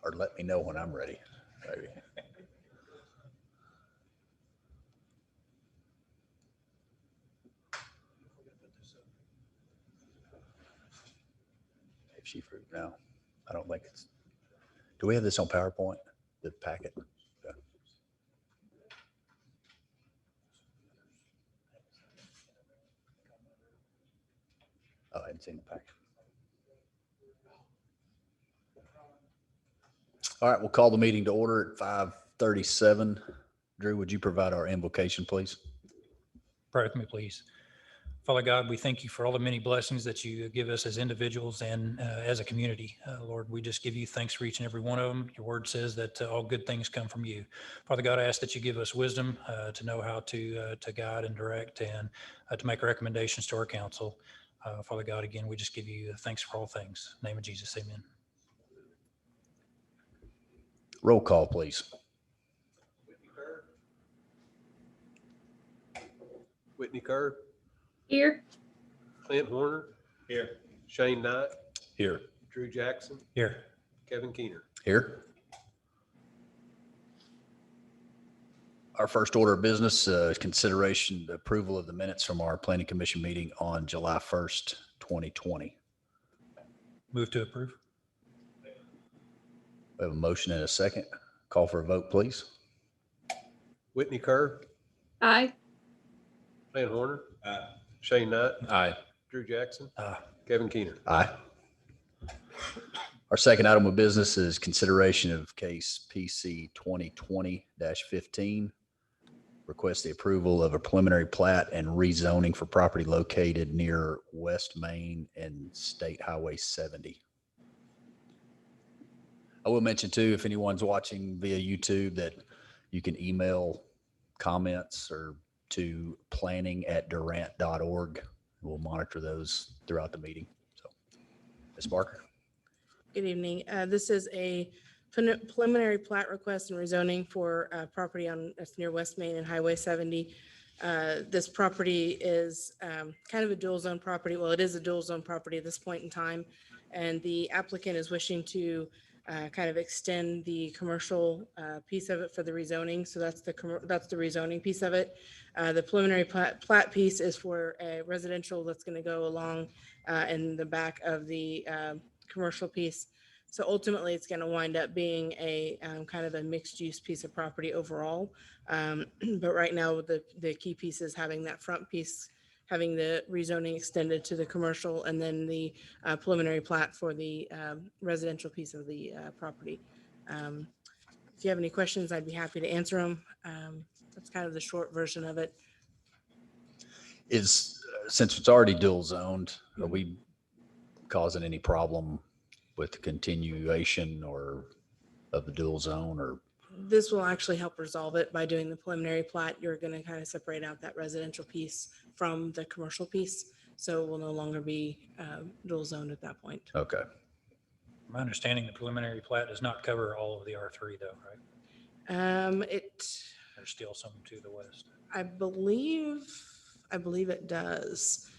or let me know when I'm ready. Maybe. If she fruit now, I don't think it's. Do we have this on PowerPoint? The packet. Yeah. Oh, I hadn't seen the packet. All right, we'll call the meeting to order at 5:37. Drew, would you provide our invocation, please? Pray with me, please. Father God, we thank you for all the many blessings that you give us as individuals and as a community. Lord, we just give you thanks for each and every one of them. Your word says that all good things come from you. Father God, I ask that you give us wisdom to know how to guide and direct and to make recommendations to our council. Father God, again, we just give you thanks for all things. In the name of Jesus, amen. Roll call, please. Whitney Kerr, Here. Clint Horner. Here. Shane Knight, Here. Drew Jackson, Here. Kevin Keener. Here. Our first order of business is consideration approval of the minutes from our planning commission meeting on July 1st, 2020. Move to approve. We have a motion and a second. Call for a vote, please. Whitney Kerr, Aye. Clint Horner. Shane Knight, Aye. Drew Jackson, Uh, Kevin Keener. Aye. Our second item of business is consideration of case PC 2020-15. Request the approval of a preliminary plat and rezoning for property located near West Main and State Highway 70. I will mention too, if anyone's watching via YouTube, that you can email comments or to planning@durant.org. We'll monitor those throughout the meeting. So, Ms. Barker. Good evening. This is a preliminary plat request and rezoning for property that's near West Main and Highway 70. This property is kind of a dual zone property. Well, it is a dual zone property at this point in time. And the applicant is wishing to kind of extend the commercial piece of it for the rezoning. So that's the rezoning piece of it. The preliminary plat piece is for a residential that's going to go along in the back of the commercial piece. So ultimately, it's going to wind up being a kind of a mixed use piece of property overall. But right now, the key piece is having that front piece, having the rezoning extended to the commercial, and then the preliminary plat for the residential piece of the property. If you have any questions, I'd be happy to answer them. That's kind of the short version of it. Since it's already dual zoned, are we causing any problem with the continuation or of the dual zone? Or This will actually help resolve it by doing the preliminary plat. You're going to kind of separate out that residential piece from the commercial piece. So it will no longer be dual zoned at that point. okay. my understanding, the preliminary plat does not cover all of the R3 though, right? There's still some to the west. I believe it does.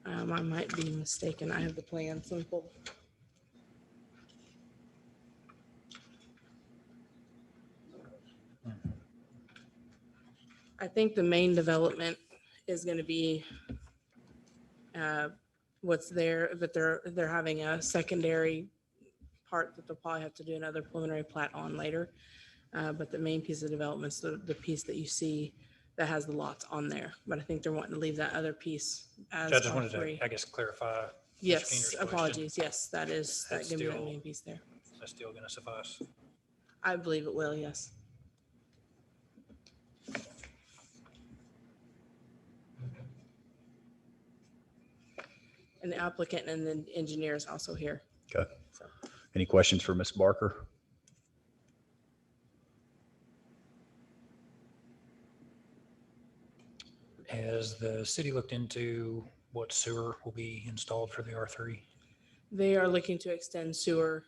I might be mistaken. I have the plan simple. I think the main development is going to be what's there, but they're having a secondary part that they'll probably have to do another preliminary plat on later. But the main piece of development is the piece that you see that has the lots on there. But I think they're wanting to leave that other piece as I just wanted R3. to, I guess, clarify. Mr. Yes, Keener's question. apologies. Yes, that gonna be that still- main piece there. That's still going to suffice. I believe it will, yes. And the applicant and the engineer is also here. Okay. So, Any questions for Ms. Barker? Has the city looked into what sewer will be installed for the R3? they are looking to extend sewer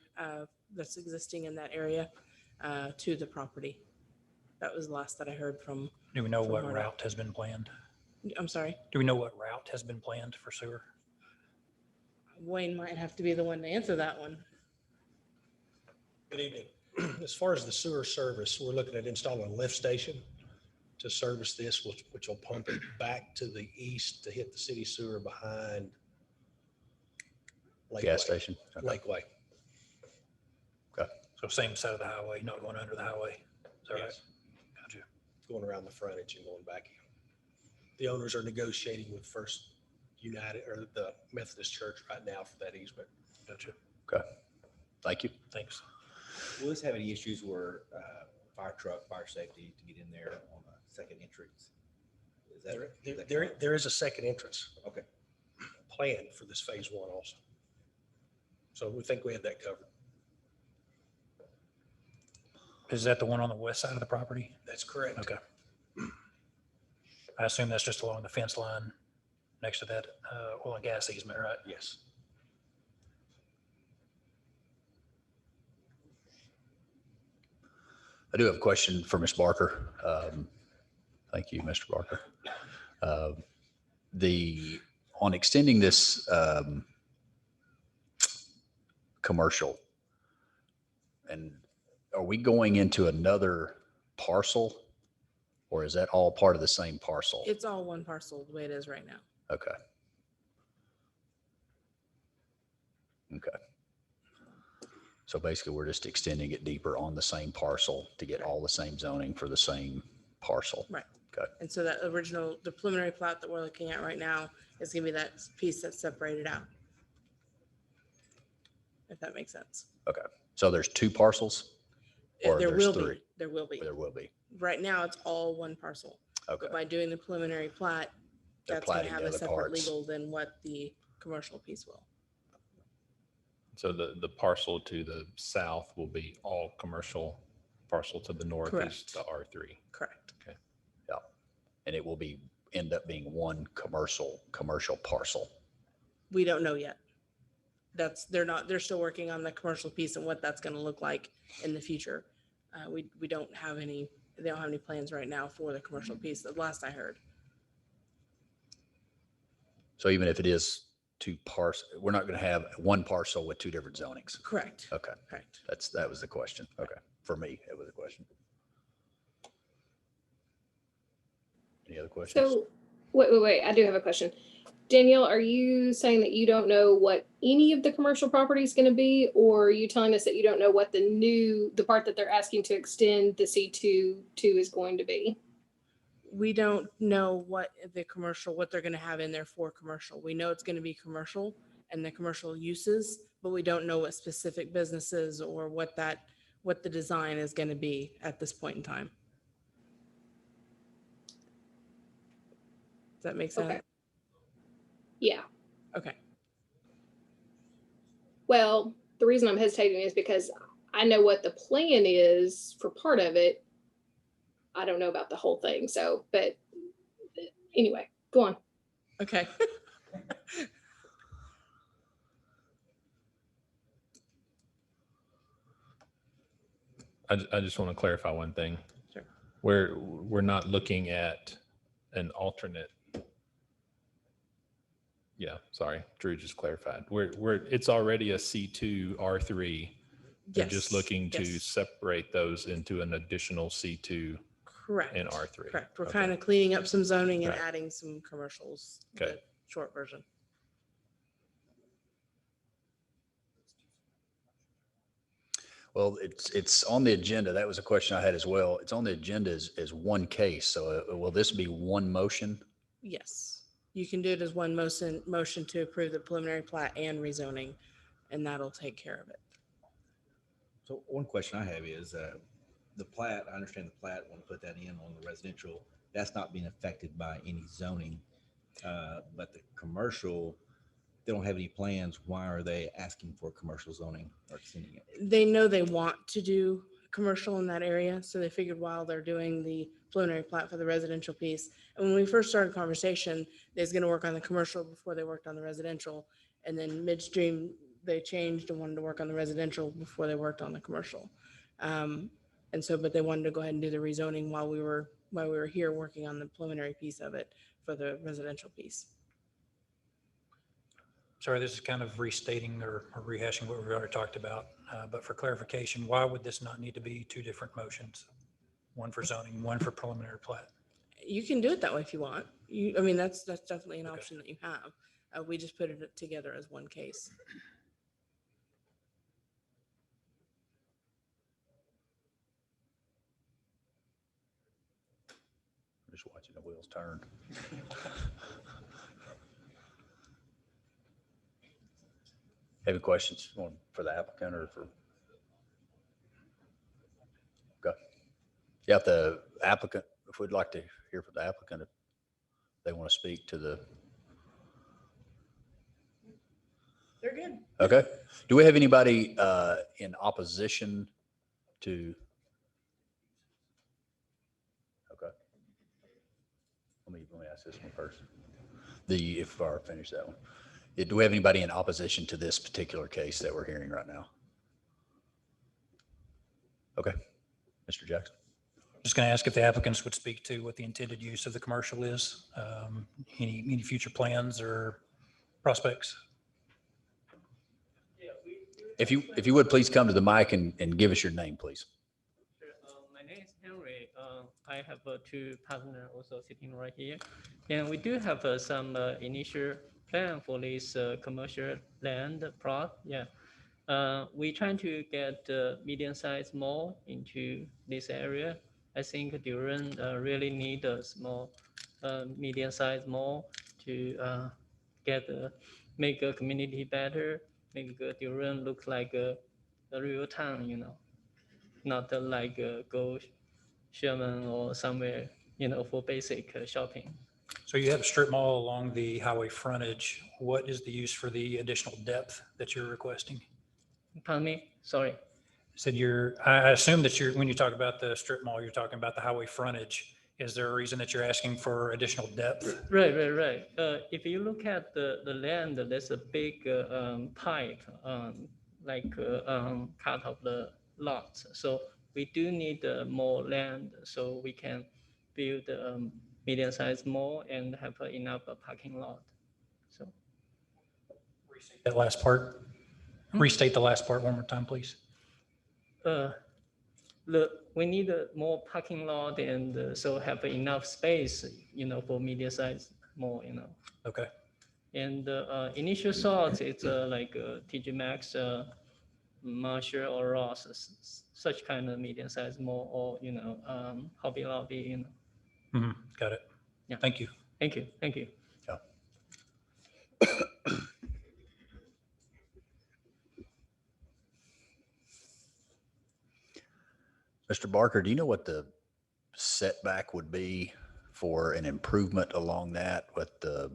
that's existing in that area to the property. That was the last that I heard from, Do we know From what where? route has been planned? I'm sorry, Do we know what route has been planned for sewer? Wayne might have to be the one to answer that one. Good evening. As far as the sewer service, we're looking at installing a lift station to service this, which will pump it back to the east to hit the city sewer behind Lakeway. Gas station? Okay. Lakeway. So same side of the highway, not going under the highway. Is that right? Yes. Gotcha. Going around the frontage and going back in. The owners are negotiating with First United or the Methodist Church right now for that easement. Gotcha. Okay. Thank you. Thanks. Will this have any issues where fire truck, fire safety to get in there on a second entrance? Is that There is a second entrance okay? planned for this phase one also. So we think we have that covered. Is that the one on the west side of the property? That's correct. Okay. I assume that's just along the fence line next to that oil and gas easement, right? Yes. I do have a question for Ms. Barker. Thank you, Mr. Barker. On extending this commercial, and are we going into another parcel, or is that all part of the same parcel? It's all one parcel the way it is right now. Okay. Okay. So basically, we're just extending it deeper on the same parcel to get all the same zoning for the same parcel. Right. Okay. And so that the preliminary plat that we're looking at right now is gonna be that piece that's separated out. If that makes sense. Okay. So there's two parcels? Or There there's will three? be, there will be. There will be. Right now, it's all one parcel. Okay. But by doing the preliminary plat, They're that's gonna platting have the a other separate parts. legal than what the commercial piece will. So the parcel to the south will be all commercial, parcel to the north Correct. is the R3. Correct. Yeah. And it will end up being one commercial parcel. We don't know yet. They're still working on the commercial piece and what that's gonna look like in the future. We don't have any, they don't have any plans right now for the commercial piece, the last I heard. So even if it is two parcels, we're not going to have one parcel with two different zonings. Correct. Okay. Correct. That was the question. Okay. For me, it was a question. Any other questions? So, wait, I do have a question. Danielle, are you saying that you don't know what any of the commercial property is going to be, or are you telling us that you don't know what the part that they're asking to extend the C2 to is going to be? We don't know what they're gonna have in there for commercial. We know it's gonna be commercial and the commercial uses, but we don't know what specific businesses or what the design is gonna be at this point in time. Does that make Okay. sense? Yeah. Okay. Well, the reason I'm hesitating is because I know what the plan is for part of it. I don't know about the whole thing. So, but anyway, go on. Okay. I just want to clarify one thing. Sure. We're not looking at an alternate. Yeah, sorry, Drew just clarified. It's already a C2 R3. They're just Yes, looking to yes. separate those into an additional C2 Correct. and R3. Correct. We're Okay. kind of cleaning up some zoning and Right. adding some commercials. Okay. The short version. Well, it's on the agenda. That was a question I had as well. It's on the agenda as one case. So will this be one motion? Yes, you can do it as one motion to approve the preliminary plat and rezoning, and that'll take care of it. So one question I have is the plat. I understand the plat. Want to put that in on the residential. That's not being affected by any zoning, but the commercial. They don't have any plans. Why are they asking for commercial zoning or extending it? They know they want to do commercial in that area, so they figured while they're doing the preliminary plat for the residential piece. And when we first started conversation, they was gonna work on the commercial before they worked on the residential. And then midstream, they changed and wanted to work on the residential before they worked on the commercial. But they wanted to go ahead and do the rezoning while we were here working on the preliminary piece of it for the residential piece. Sorry, this is kind of restating or rehashing what we've already talked about. But for clarification, why would this not need to be two different motions? One for zoning, one for preliminary plat? You can do it that way if you want. I mean, that's definitely an Okay. option that you have. We just put it together as one case. Just watching the wheels turn. Any questions for the applicant or for? Okay. Yeah, if the applicant, if we'd like to hear from the applicant, if they want to speak to the, They're good. okay. Do we have anybody in opposition to? Okay. Let me ask this one first. If I finish that one. Do we have anybody in opposition to this particular case that we're hearing right now? Okay. Mr. Jackson. Just going to ask if the applicants would speak to what the intended use of the commercial is, any future plans or prospects. If you would, please come to the mic and give us your name, please. My name is Henry. I have two partners also sitting right here. And we do have some initial plan for this commercial land plot. Yeah. We trying to get medium-sized mall into this area. I think Durham really need a small, medium-sized mall to make a community better, make Durham look like a real town, you know, not like go Sherman or somewhere, you know, for basic shopping. So you have a strip mall along the highway frontage. What is the use for the additional depth that you're requesting? Pardon me? Sorry. Said I assume that when you talk about the strip mall, you're talking about the highway frontage. Is there a reason that you're asking for additional depth? Right. If you look at the land, there's a big pipe, cut of the lot. So we do need more land so we can build a medium-sized mall and have enough parking lot. So That last part, restate the last part one more time, please. we need more parking lot and so have enough space, you know, for medium-sized mall, you know. Okay. And initial thoughts, it's like TJ Maxx, Marshall or Ross, such kind of medium-sized mall, or you know, Hobby Lobby. You know. Got it. Yeah. Thank you. Thank you. Thank you. Yeah. Mr. Barker, do you know what the setback would be for an improvement along that with the,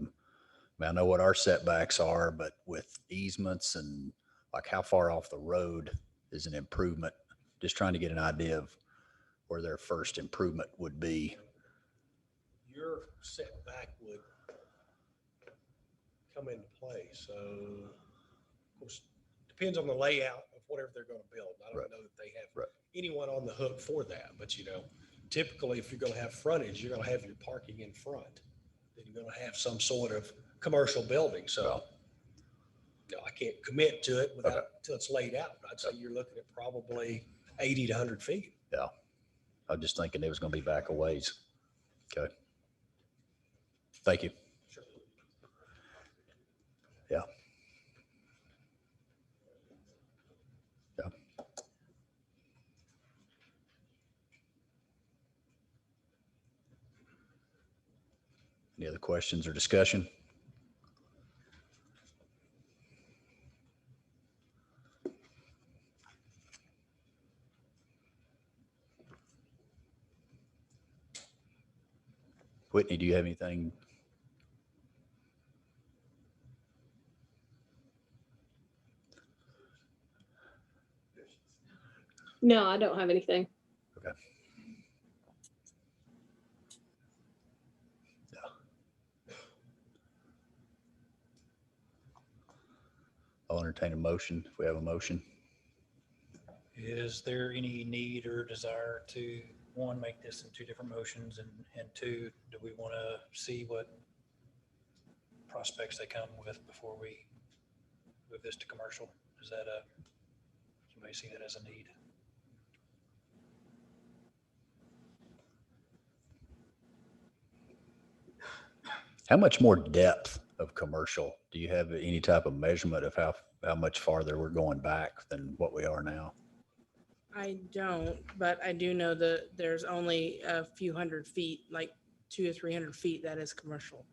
I know what our setbacks are, but with easements and like how far off the road is an improvement? Just trying to get an idea of where their first improvement would be. Your setback would come into play. So, of course, depends on the layout of whatever they're going to build. I don't Right. know that they have Right. anyone on the hook for that, but you know, typically if you're going to have frontage, you're going to have your parking in front. Then you're going to have some sort of commercial building. So, no, I can't commit to it without until it's laid out. I'd say you're looking at probably 80 to 100 feet. Yeah. I was just thinking it was going to be back a ways. Okay. Thank you. Sure. Yeah. Yeah. Any other questions or discussion? Whitney, do you have anything? No, I don't have anything. Okay. Yeah. I'll entertain a motion if we have a motion. Is there any need or desire to, one, make this in two different motions, and two, do we want to see what prospects they come with before we move this to commercial? Is that a, you may see that as a need? How much more depth of commercial? Do you have any type of measurement of how much farther we're going back than what we are now? I don't, but I do know that there's only a few hundred feet, like 200 or 300 feet that is commercial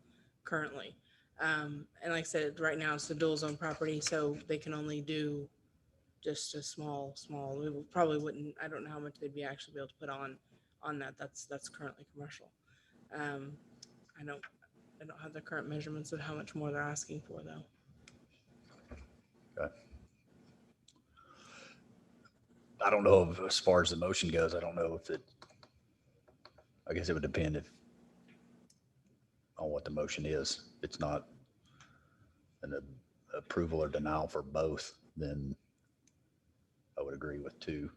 currently. And like I said, right now it's the dual zone property, so they can only do just a small, we probably wouldn't, I don't know how much they'd be actually be able to put on that. That's currently commercial. I don't have the current measurements of how much more they're asking for though. Okay. I don't know if, as far as the motion goes, I don't know if I guess it would depend on what the motion is. If it's not an approval or denial for both, then I would agree with 2.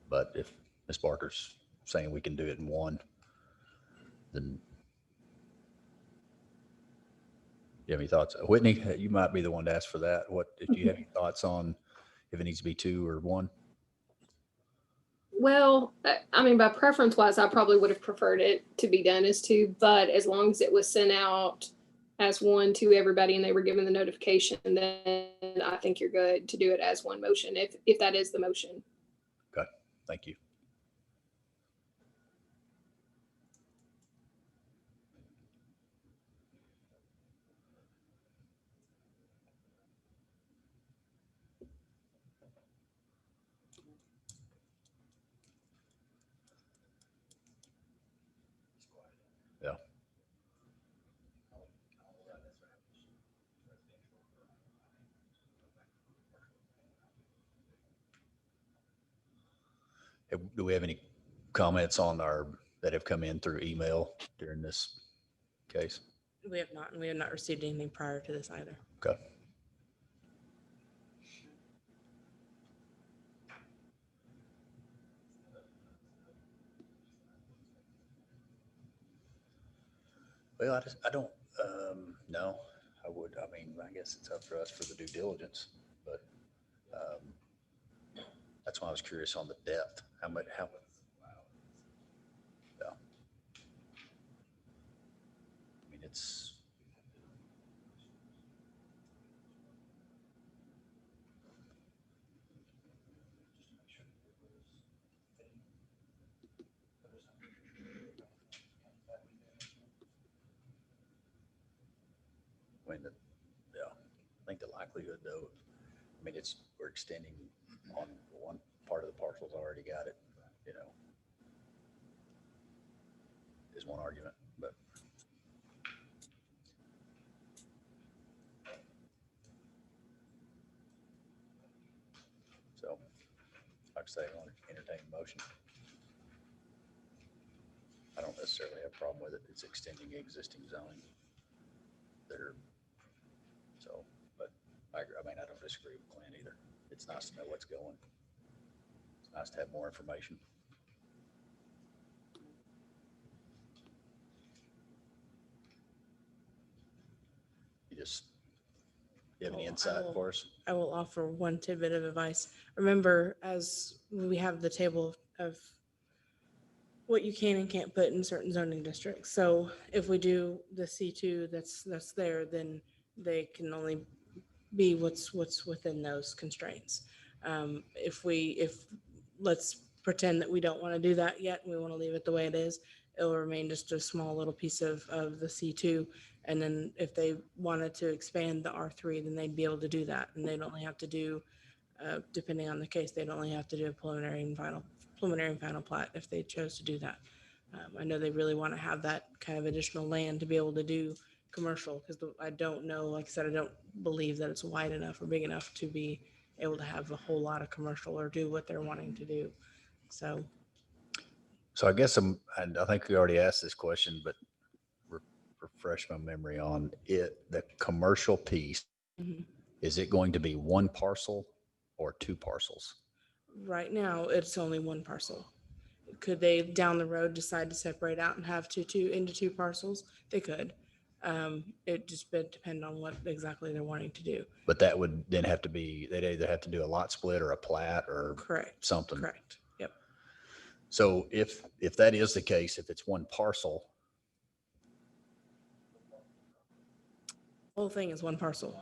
But if Ms. Barker's saying we can do it in 1, then you have any thoughts? Whitney, you might be the one to ask for that. Do you have any thoughts on if it needs to be 2 or 1? Well, I mean, by preference wise, I probably would have preferred it to be done as 2, but as long as it was sent out as 1 to everybody and they were given the notification, then I think you're good to do it as 1 motion, if that is the motion. Okay, thank you. Yeah. Do we have any comments on that have come in through email during this case? We have not, and we have not received anything prior to this either. Okay. Well, I don't know. I mean, I guess it's up for us for the due diligence, but that's why I was curious on the depth. Yeah. I mean, it's. I mean, yeah, I think the likelihood though, I mean, we're extending on one part of the parcel's already got it, is one argument, but. So, like I say, I want to entertain a motion. I don't necessarily have a problem with it. It's extending existing zoning. But I mean, I don't disagree with Glenn either. It's nice to know what's going. It's nice to have more information. You have any insight for us? I will offer one tidbit of advice. Remember, as we have the table of what you can and can't put in certain zoning districts. So if we do the C2 that's there, then they can only be what's within those constraints. If let's pretend that we don't want to do that yet, and we want to leave it the way it is, it'll remain just a small little piece of the C2. And then if they wanted to expand the R3, then they'd be able to do that. And they'd only have to do, depending on the case, they'd only have to do a preliminary and final plat if they chose to do that. I know they really want to have that kind of additional land to be able to do commercial, because I don't know, like I said, I don't believe that it's wide enough or big enough to be able to have a whole lot of commercial or do what they're wanting to do. So I guess and I think we already asked this question, but refresh my memory on it. The commercial piece, is it going to be 1 parcel or 2 parcels? right now, it's only 1 parcel. Could they down the road decide to separate out and have into 2 parcels? They could. It just would depend on what exactly they're wanting to do. But that would then have to be, they'd either have to do a lot split or a plat or Correct. something. Correct. Yep. So if that is the case, if it's one parcel, Whole thing is one parcel.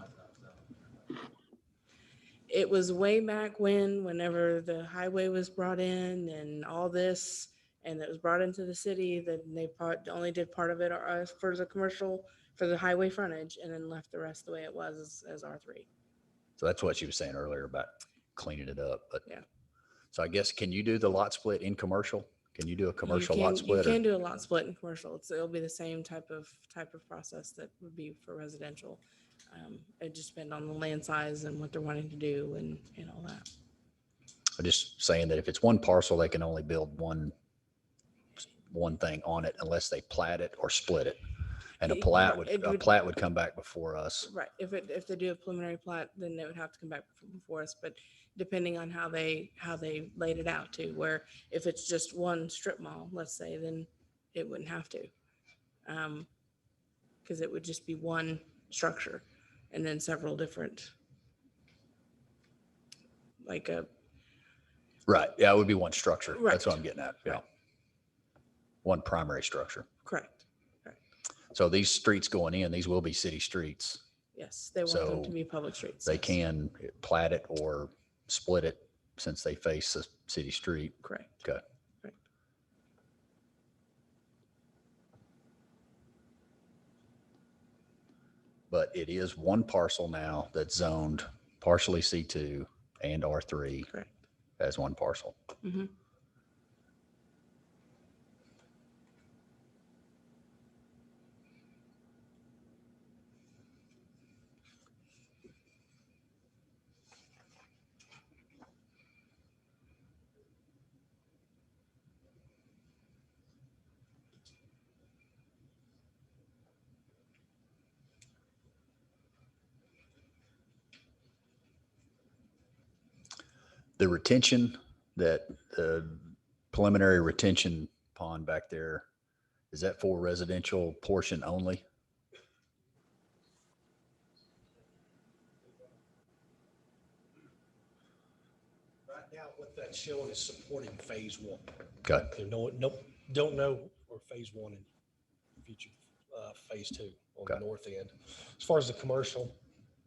It was way back whenever the highway was brought in and all this, and it was brought into the city, that they only did part of it for the commercial, for the highway frontage, and then left the rest the way it was as R3. so that's what you were saying earlier about cleaning it up, but. Yeah. So I guess, can you do the lot split in commercial? Can you do a commercial You lot can- split? You or- can do a lot split in commercial. It'll be the same type of process that would be for residential. It just depends on the land size and what they're wanting to do and all that. I'm just saying that if it's one parcel, they can only build one thing on it unless they plat it or split it. And a It- plat it a would- plat would come back before us. Right. If they do a preliminary plat, then they would have to come back before us, but depending on how they laid it out too, where if it's just one strip mall, let's say, then it wouldn't have to. Because it would just be one structure and then several different, like a, Right. Yeah, it would be one structure. That's what Right. I'm getting at. Yeah. Right. One primary structure. correct. So these streets going in, these will be city streets. Yes, they want them So to be public streets. They yes. can plat it or split it since they face a city street. Correct. Okay. Correct. But it is one parcel now that's zoned partially C2 and R3 Correct. as one parcel. Mhm. The retention, that the preliminary retention pond back there, is that for residential portion only? Right now, what that's showing is supporting phase one. Okay. There's don't know where phase one and future phase two on the Okay. north end. As far as the commercial,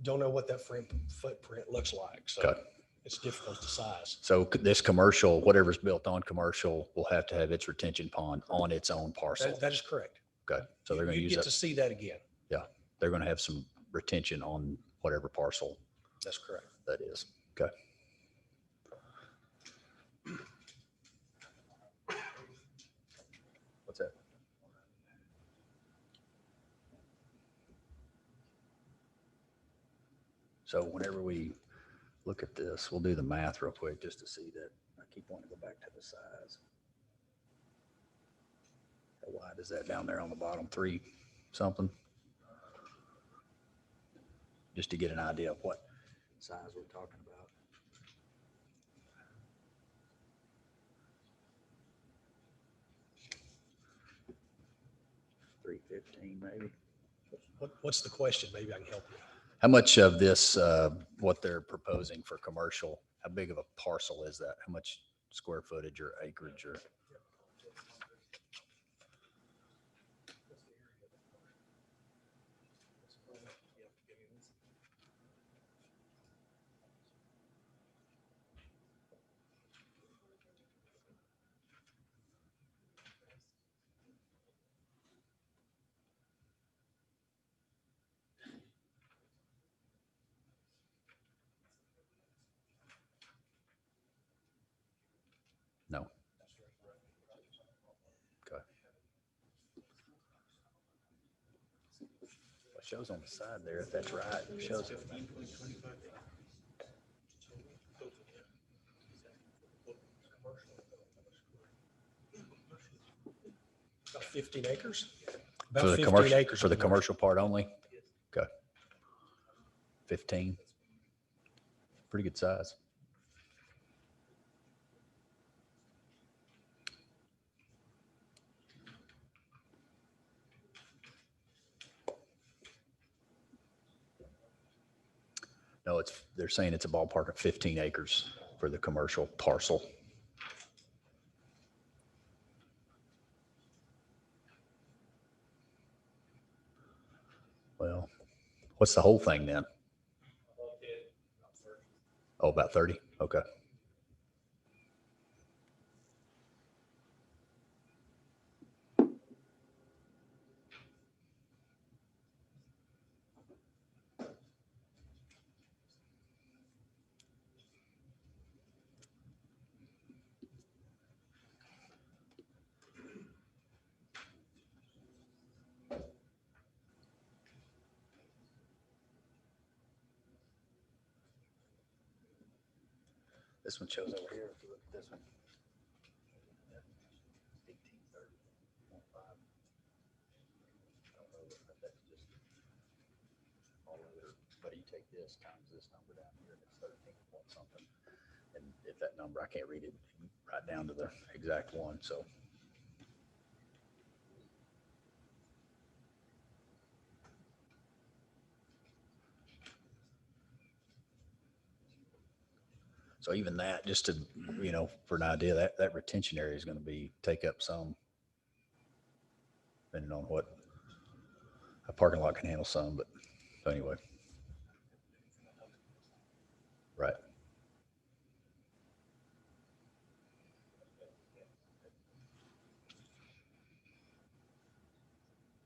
don't know what that footprint looks like. So Okay. it's difficult to size. So this commercial, whatever's built on commercial will have to have its retention pond on its own parcel. That is correct. Okay. So they're going to You use get to that. see that again. They're going to have some retention on whatever parcel That's correct. that is. Okay. What's that? So whenever we look at this, we'll do the math real quick just to see that. I keep wanting to go back to the size. How wide is that down there on the bottom? 3 something? Just to get an idea of what size we're talking about. $315 maybe. What's the question? Maybe I can help you. How much of this, what they're proposing for commercial, how big of a parcel is that? How much square footage or acreage or? No. Okay. It shows on the side there, if that's right, it shows. About 15 acres? For About the 15 commercial, acres for of the commercial part only? Okay. 15. Pretty good size. Well, they're saying it's a ballpark of 15 acres for the commercial parcel. Well, what's the whole thing then? Oh, about 30? Okay. This one shows over here. If you look at this one. 1830.5. I don't know if that's just all over, but you take this times this number down here, and it's 13 point something. And if that number, I can't read it right down to the exact one, so. So even that, just to, for an idea, that retention area is going to take up some, depending on what a parking lot can handle some, but anyway. Right.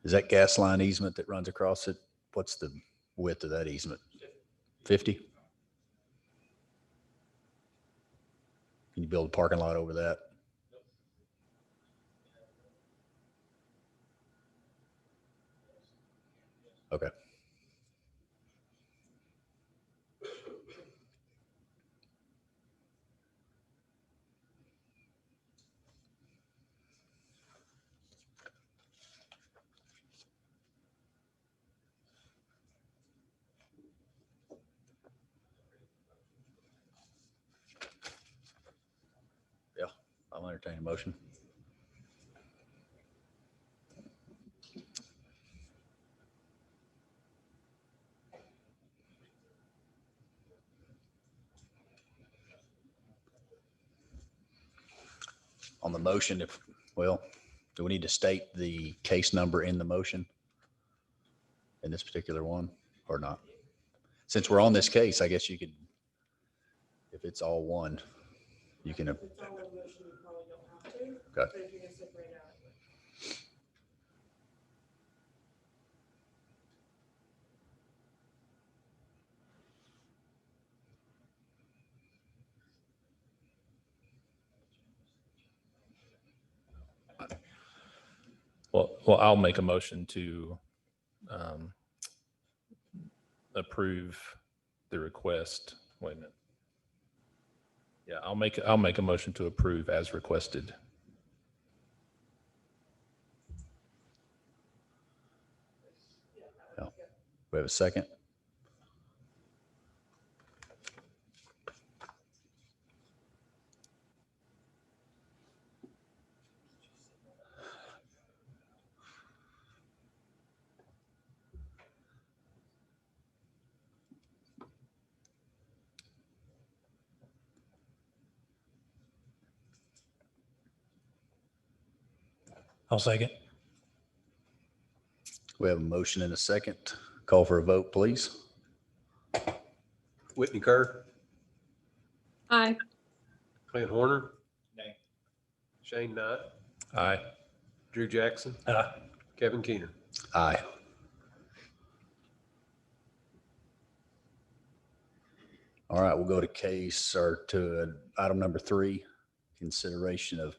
Is that gas line easement that runs across it? What's the width of that easement? 50? Can you build a parking lot over that? Okay. Yeah, I'll entertain a motion. On the motion, do we need to state the case number in the motion in this particular one or not? Since we're on this case, I guess you could, if it's all one, you can. If it's all in motion, you probably don't have to. Okay. But if you're gonna separate out. Well, I'll make a motion to approve the request. Wait a minute. Yeah, I'll make a motion to approve as requested. Yeah. We have a second. I'll second. We have a motion and a second. Call for a vote, please. Whitney Kerr, Aye. Clint Horner. Nay. Shane Knight, Aye. Drew Jackson, Kevin Keener. Aye. All right, we'll go to item number 3, consideration of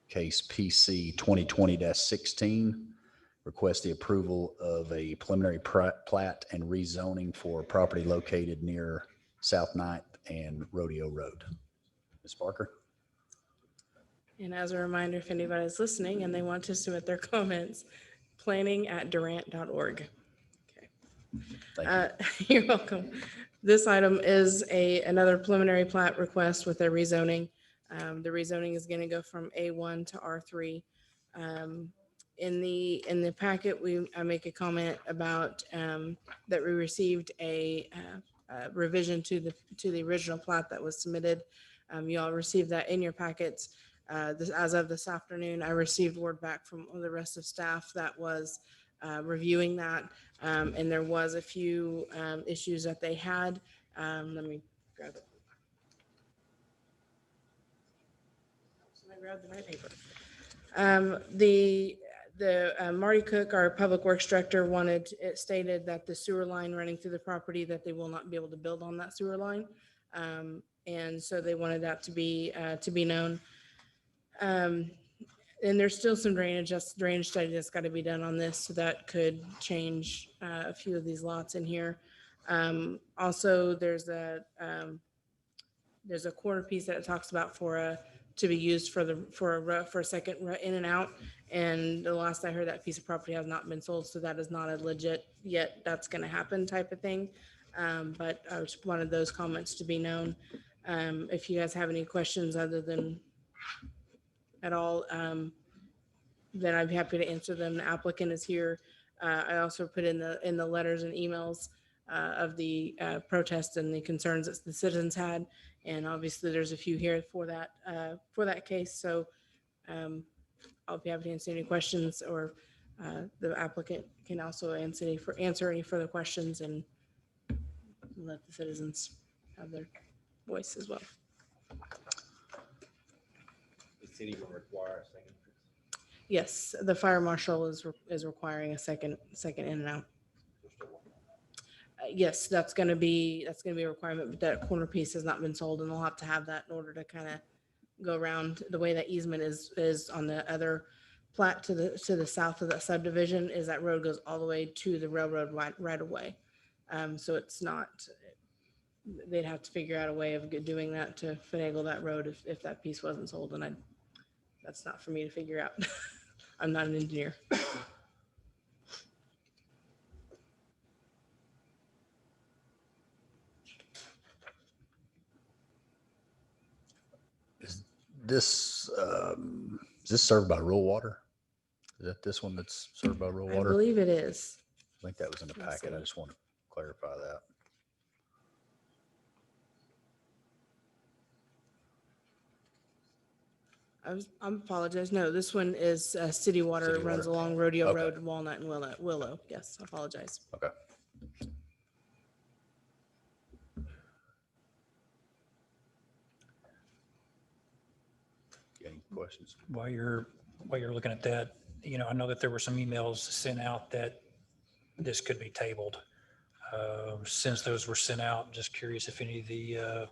case PC 2020-16. Request the approval of a preliminary plat and rezoning for property located near South 9th and Rodeo Road. Ms. Barker? And as a reminder, if anybody's listening and they want to submit their comments, planning@durant.org. Okay. Thank you. You're welcome. This item is another preliminary plat request with a rezoning. The rezoning is going to go from A1 to R3. In the packet, I make a comment about that we received a revision to the original plat that was submitted. You all received that in your packets. As of this afternoon, I received word back from the rest of staff that was reviewing that. And there was a few issues that they had. Let me grab it. I grabbed the right paper. Marty Cook, our public works director, it stated that the sewer line running through the property, that they will not be able to build on that sewer line. And so they wanted that to be known. And there's still some drainage study that's got to be done on this, so that could change a few of these lots in here. Also, there's a corner piece that it talks about to be used for a second in and out. And the last I heard, that piece of property has not been sold, so that is not a legit yet that's going to happen type of thing. But I just wanted those comments to be known. If you guys have any questions other than at all, then I'd be happy to answer them. The applicant is here. I also put in the letters and emails of the protests and the concerns that the citizens had. And obviously there's a few here for that case. So I'll be happy to answer any questions, or the applicant can also answer any further questions and let the citizens have their voice as well. The city will require a second. Yes, the fire marshal is requiring a second in and out. Yes, that's going to be a requirement, but that corner piece has not been sold, and they'll have to have that in order to kind of go around. The way that easement is on the other plat to the south of that subdivision, is that road goes all the way to the railroad right away. So it's not, they'd have to figure out a way of doing that to finagle that road if that piece wasn't sold, and that's not for me to figure out. I'm not an engineer. Is this served by rural water? Is that this one that's served by rural I water? believe it is. I think that was in the Let's packet. I see. just want to clarify that. I apologize. No, this one is city water. City It runs water. along Rodeo Okay. Road, Walnut and Willow. Yes, I apologize. Okay. Any questions? While you're looking at that, I know that there were some emails sent out that this could be tabled. Since those were sent out, just curious if any of the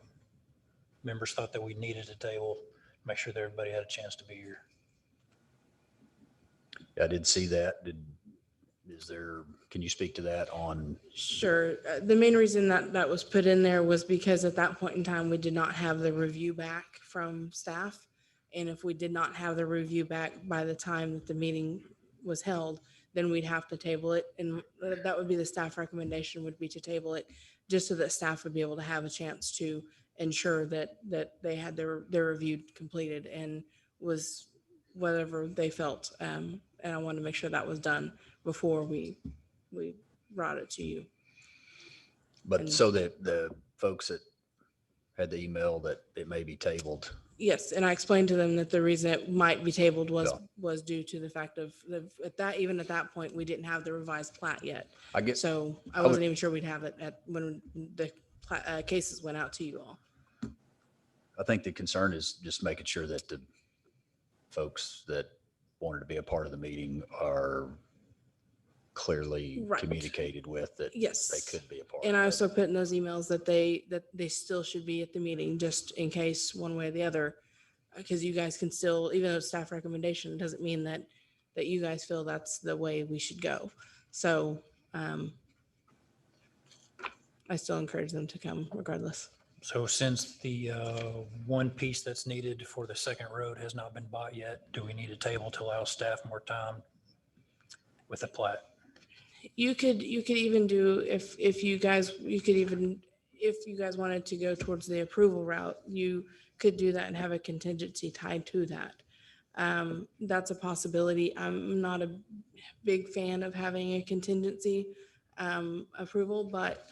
members thought that we needed a table, make sure that everybody had a chance to be here. Yeah, I did see that. Can you speak to that on? Sure. The main reason that was put in there was because at that point in time, we did not have the review back from staff. And if we did not have the review back by the time that the meeting was held, then we'd have to table it. And that would be the staff recommendation, would be to table it, just so that staff would be able to have a chance to ensure that they had their review completed and was whatever they felt. And I wanted to make sure that was done before we brought it to you. But so that the folks that had the email that it may be tabled. Yes, and I explained to them that the reason it might be tabled Yeah. was due to the fact of even at that point, we didn't have the revised plat yet. I guess, So I would- wasn't even sure we'd have it when the cases went out to you all. I think the concern is just making sure that the folks that wanted to be a part of the meeting are clearly Right. communicated with that Yes. they could be a part. And of I it. also put in those emails that they still should be at the meeting, just in case one way or the other. Because you guys can still, even though it's staff recommendation, it doesn't mean that you guys feel that's the way we should go. So I still encourage them to come regardless. So since the one piece that's needed for the second road has not been bought yet, do we need a table to allow staff more time with the plat? You could even do, if you guys wanted to go towards the approval route, you could do that and have a contingency tied to that. That's a possibility. I'm not a big fan of having a contingency. approval, but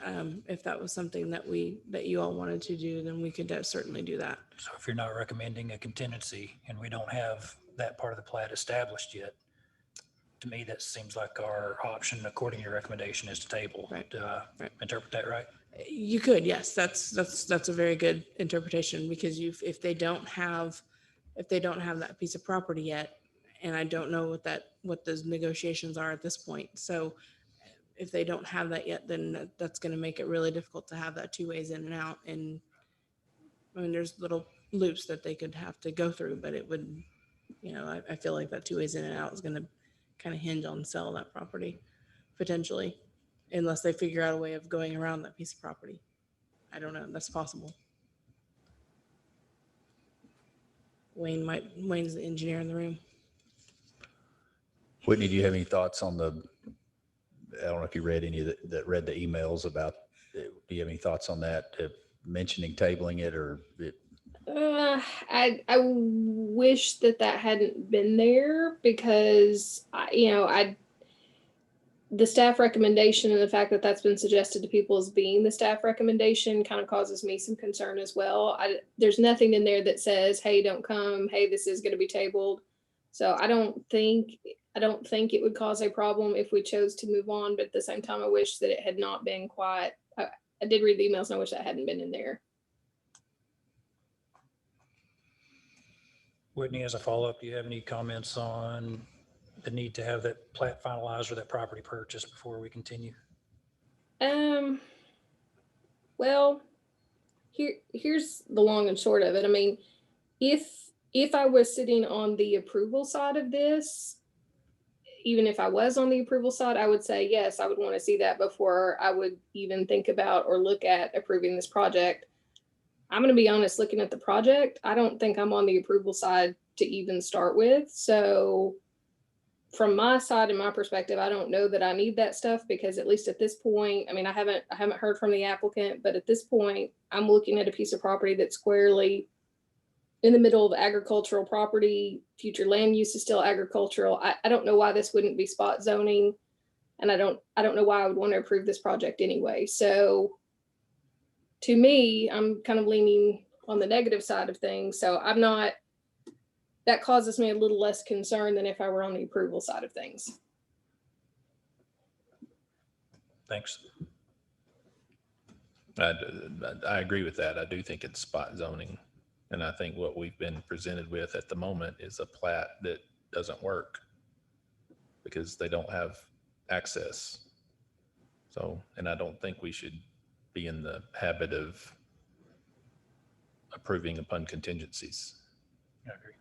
if that was something that you all wanted to do, then we could certainly do that. So if you're not recommending a contingency and we don't have that part of the plat established yet, to me, that seems like our option, according to your recommendation, is to table. Right. Do I Right. interpret that right? You could, yes, that's a very good interpretation, because if they don't have that piece of property yet, and I don't know what those negotiations are at this point. So if they don't have that yet, then that's going to make it really difficult to have that two ways in and out. And I mean, there's little loops that they could have to go through, but it would, I feel like that two ways in and out is going to kind of hinge on sell that property potentially, unless they figure out a way of going around that piece of property. I don't know. That's possible. Wayne's the engineer in the room. Whitney, do you have any thoughts on I don't know if you read any that read the emails about, do you have any thoughts on that, mentioning tabling it or it? I wish that hadn't been there, because the staff recommendation and the fact that that's been suggested to people as being the staff recommendation kind of causes me some concern as well. There's nothing in there that says, hey, don't come. Hey, this is going to be tabled. So I don't think it would cause a problem if we chose to move on. But at the same time, I wish that it had not been quite. I did read the emails and I wish that hadn't been in there. Whitney, as a follow-up, do you have any comments on the need to have that plat finalized or that property purchased before we continue? Well, here's the long and short of it. I mean, if I was sitting on the approval side of this, even if I was on the approval side, I would say, yes, I would want to see that before I would even think about or look at approving this project. I'm going to be honest, looking at the project, I don't think I'm on the approval side to even start with. So from my side and my perspective, I don't know that I need that stuff, because at least at this point, I mean, I haven't heard from the applicant, but at this point, I'm looking at a piece of property that's squarely in the middle of agricultural property. Future land use is still agricultural. I don't know why this wouldn't be spot zoning. And I don't know why I would want to approve this project anyway. So to me, I'm kind of leaning on the negative side of things. So that causes me a little less concern than if I were on the approval side of things. Thanks. I agree with that. I do think it's spot zoning. And I think what we've been presented with at the moment is a plat that doesn't work because they don't have access. So, and I don't think we should be in the habit of approving upon contingencies. I agree.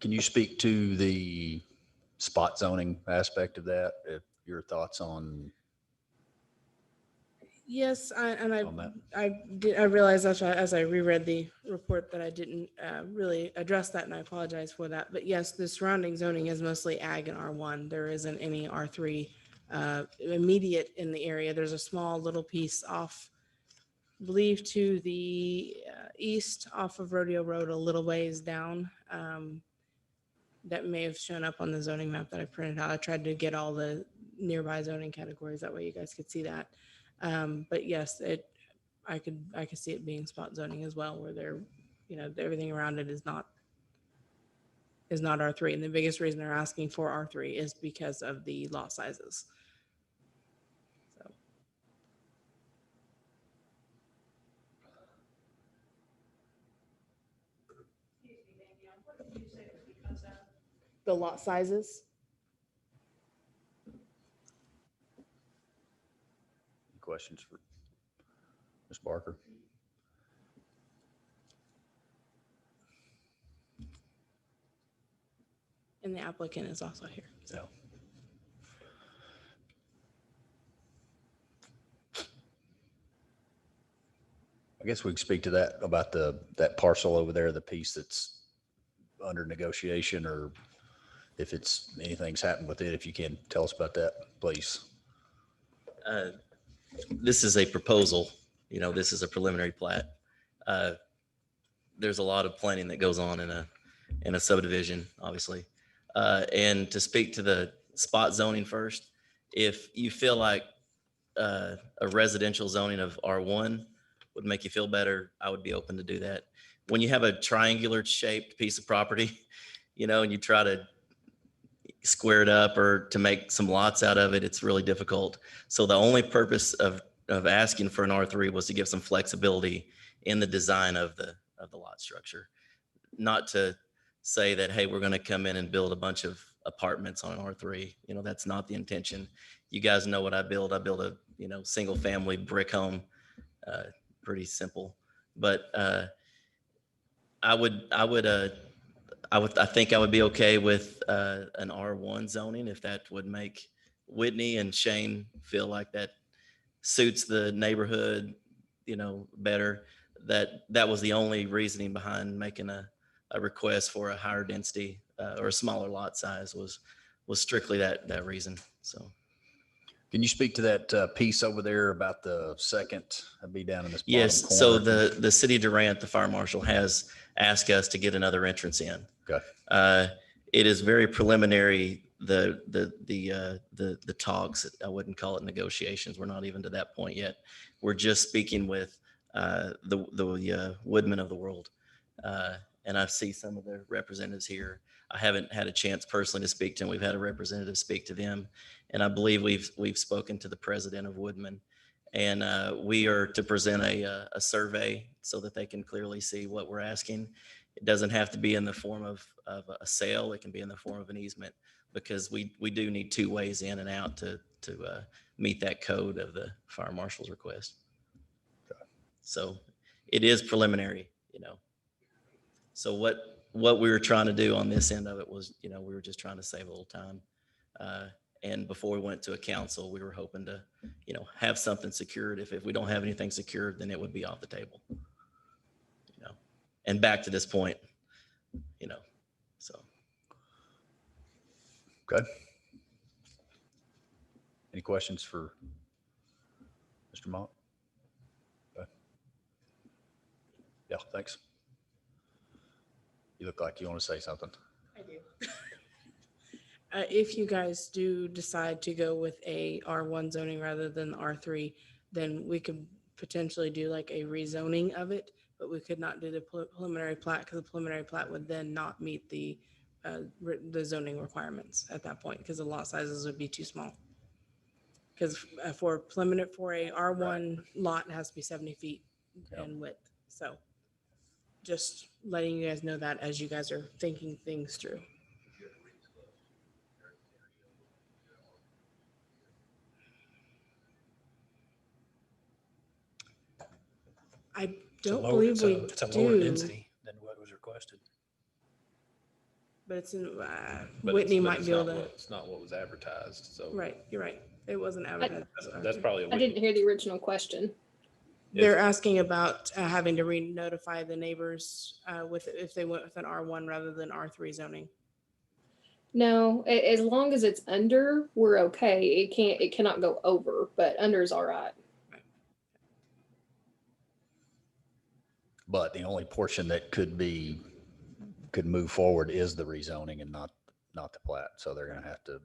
Can you speak to the spot zoning aspect of that? Your thoughts on? Yes, On that? I realized as I reread the report that I didn't really address that, and I apologize for that. But yes, the surrounding zoning is mostly ag and R1. There isn't any R3 immediate in the area. There's a small little piece off, I believe, to the east off of Rodeo Road, a little ways down. That may have shown up on the zoning map that I printed out. I tried to get all the nearby zoning categories. That way you guys could see that. But yes, I could see it being spot zoning as well, where everything around it is not R3. And the biggest reason they're asking for R3 is because of the lot sizes. So. The lot sizes. Questions for Ms. Barker? And the applicant is also here. So. I guess we can speak to that about that parcel over there, the piece that's under negotiation, or if anything's happened with it. If you can tell us about that, please. This is a proposal, this is a preliminary plat. There's a lot of planning that goes on in a subdivision, obviously. And to speak to the spot zoning first, if you feel like a residential zoning of R1 would make you feel better, I would be open to do that. When you have a triangular shaped piece of property, and you try to square it up or to make some lots out of it, it's really difficult. So the only purpose of asking for an R3 was to give some flexibility in the design of the lot structure. Not to say that, hey, we're going to come in and build a bunch of apartments on an R3. That's not the intention. You guys know what I build. I build a, single family brick home, pretty simple. But I think I would be okay with an R1 zoning if that would make Whitney and Shane feel like that suits the neighborhood, better. That was the only reasoning behind making a request for a higher density or a smaller lot size was strictly that reason. So. Can you speak to that piece over there about the second, that'd be down in this bottom Yes, corner? so the city of Durant, the fire marshal, has asked us to get another entrance in. Okay. It is very preliminary, the talks. I wouldn't call it negotiations. We're not even to that point yet. We're just speaking with the Woodman of the world. And I see some of the representatives here. I haven't had a chance personally to speak to them. We've had a representative speak to them. And I believe we've spoken to the president of Woodman. And we are to present a survey so that they can clearly see what we're asking. It doesn't have to be in the form of a sale. It can be in the form of an easement, because we do need two ways in and out to meet that code of the fire marshal's request. So it is preliminary, So what we were trying to do on this end of it was, we were just trying to save a little time. And before we went to a council, we were hoping to, have something secured. If we don't have anything secured, then it would be off the table. And back to this point, so. Good. Any questions for Mr. Mott? Okay. Yeah, thanks. You look like you want to say something. I do. If you guys do decide to go with a R1 zoning rather than R3, then we could potentially do like a rezoning of it, but we could not do the preliminary plat, because the preliminary plat would then not meet the zoning requirements at that point, because the lot sizes would be too small. Because for a R1 lot, it has to be 70 feet in width. So just letting you guys know that as you guys are thinking things through. I don't believe we It's a lower do, density than what was requested. but it's in, But Whitney it's might be able to, It's not what was advertised, so. right, you're right. It wasn't advertised. That's probably. I didn't hear the original question. They're asking about having to re-notify the neighbors if they went with an R1 rather than R3 zoning. No, as long as it's under, we're okay. It cannot go over, but under is all right. But the only portion that could move forward is the rezoning and not the plat. So they're going to have to,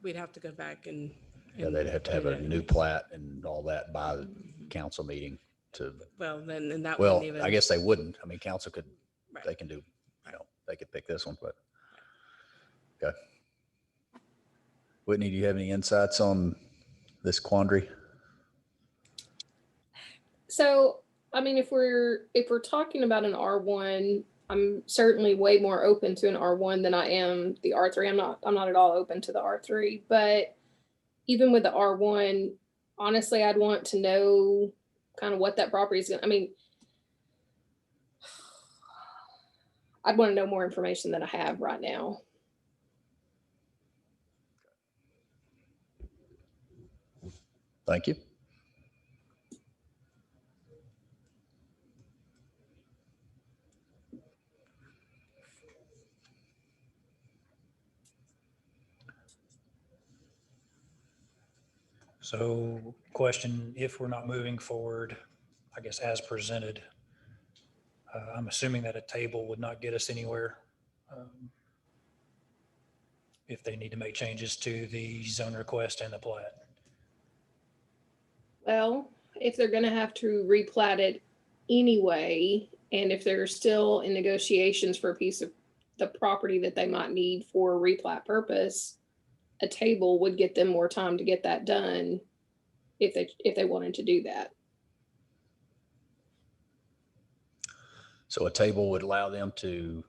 We'd have to go back and. yeah, they'd have to have a new plat and all that by the council meeting to, Well, then, and that well, wouldn't even. I guess they wouldn't. I mean, council could, Right. they can do, they could pick this one, but. Okay. Whitney, do you have any insights on this quandary? So, I mean, if we're talking about an R1, I'm certainly way more open to an R1 than I am the R3. I'm not at all open to the R3, but even with the R1, honestly, I'd want to know kind of what that property is going to, I mean, I'd want to know more information than I have right now. Thank you. So question, if we're not moving forward, I guess as presented, I'm assuming that a table would not get us anywhere. if they need to make changes to the zone request and the plat. Well, if they're gonna have to replat it anyway, and if they're still in negotiations for a piece of the property that they might need for a replat purpose, a table would get them more time to get that done if they wanted to do that. So a table would allow them to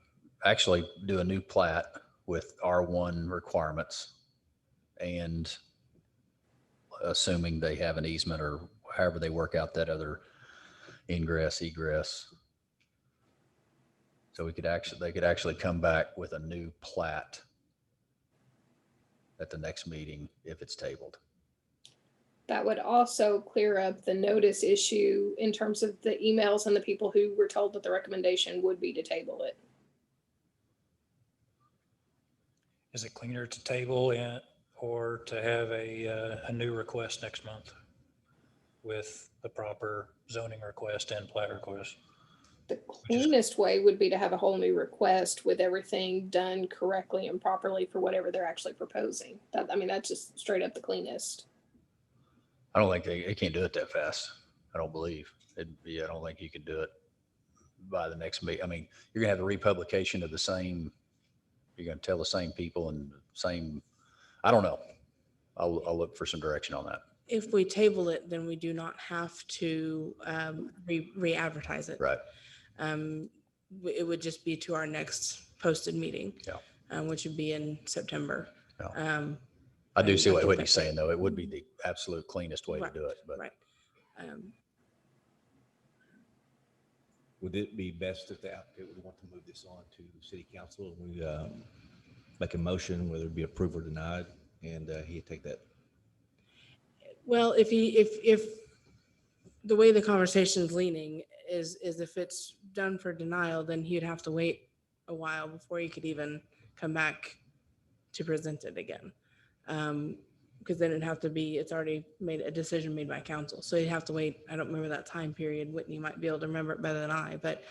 actually do a new plat with R1 requirements, and assuming they have an easement or however they work out that other ingress, egress. So they could actually come back with a new plat at the next meeting if it's tabled. That would also clear up the notice issue in terms of the emails and the people who were told that the recommendation would be to table it. Is it cleaner to table it or to have a new request next month with the proper zoning request and plat request? The cleanest way would be to have a whole new request with everything done correctly and properly for whatever they're actually proposing. I mean, that's just straight up the cleanest. I don't think they can't do it that fast. I don't believe. I don't think you can do it by the next meeting. I mean, you're gonna have the republication of the same, you're gonna tell the same people and same, I don't know. I'll look for some direction on that. If we table it, then we do not have to re-advertise it. Right. It would just be to our next posted meeting. Yeah. Which would be in September. Yeah. I do see I what think Whitney's that's saying, though. It would be the absolute cleanest way to Right. do it, but Right. Would it be best if the applicant would want to move this on to city council and we make a motion, whether it be approved or denied, and he'd take that? Well, if the way the conversation's leaning is if it's done for denial, then he'd have to wait a while before he could even come back to present it again. Because then it'd have to be, it's already made a decision made by council. So you'd have to wait. I don't remember that time period. Whitney might be able to remember it better than I, but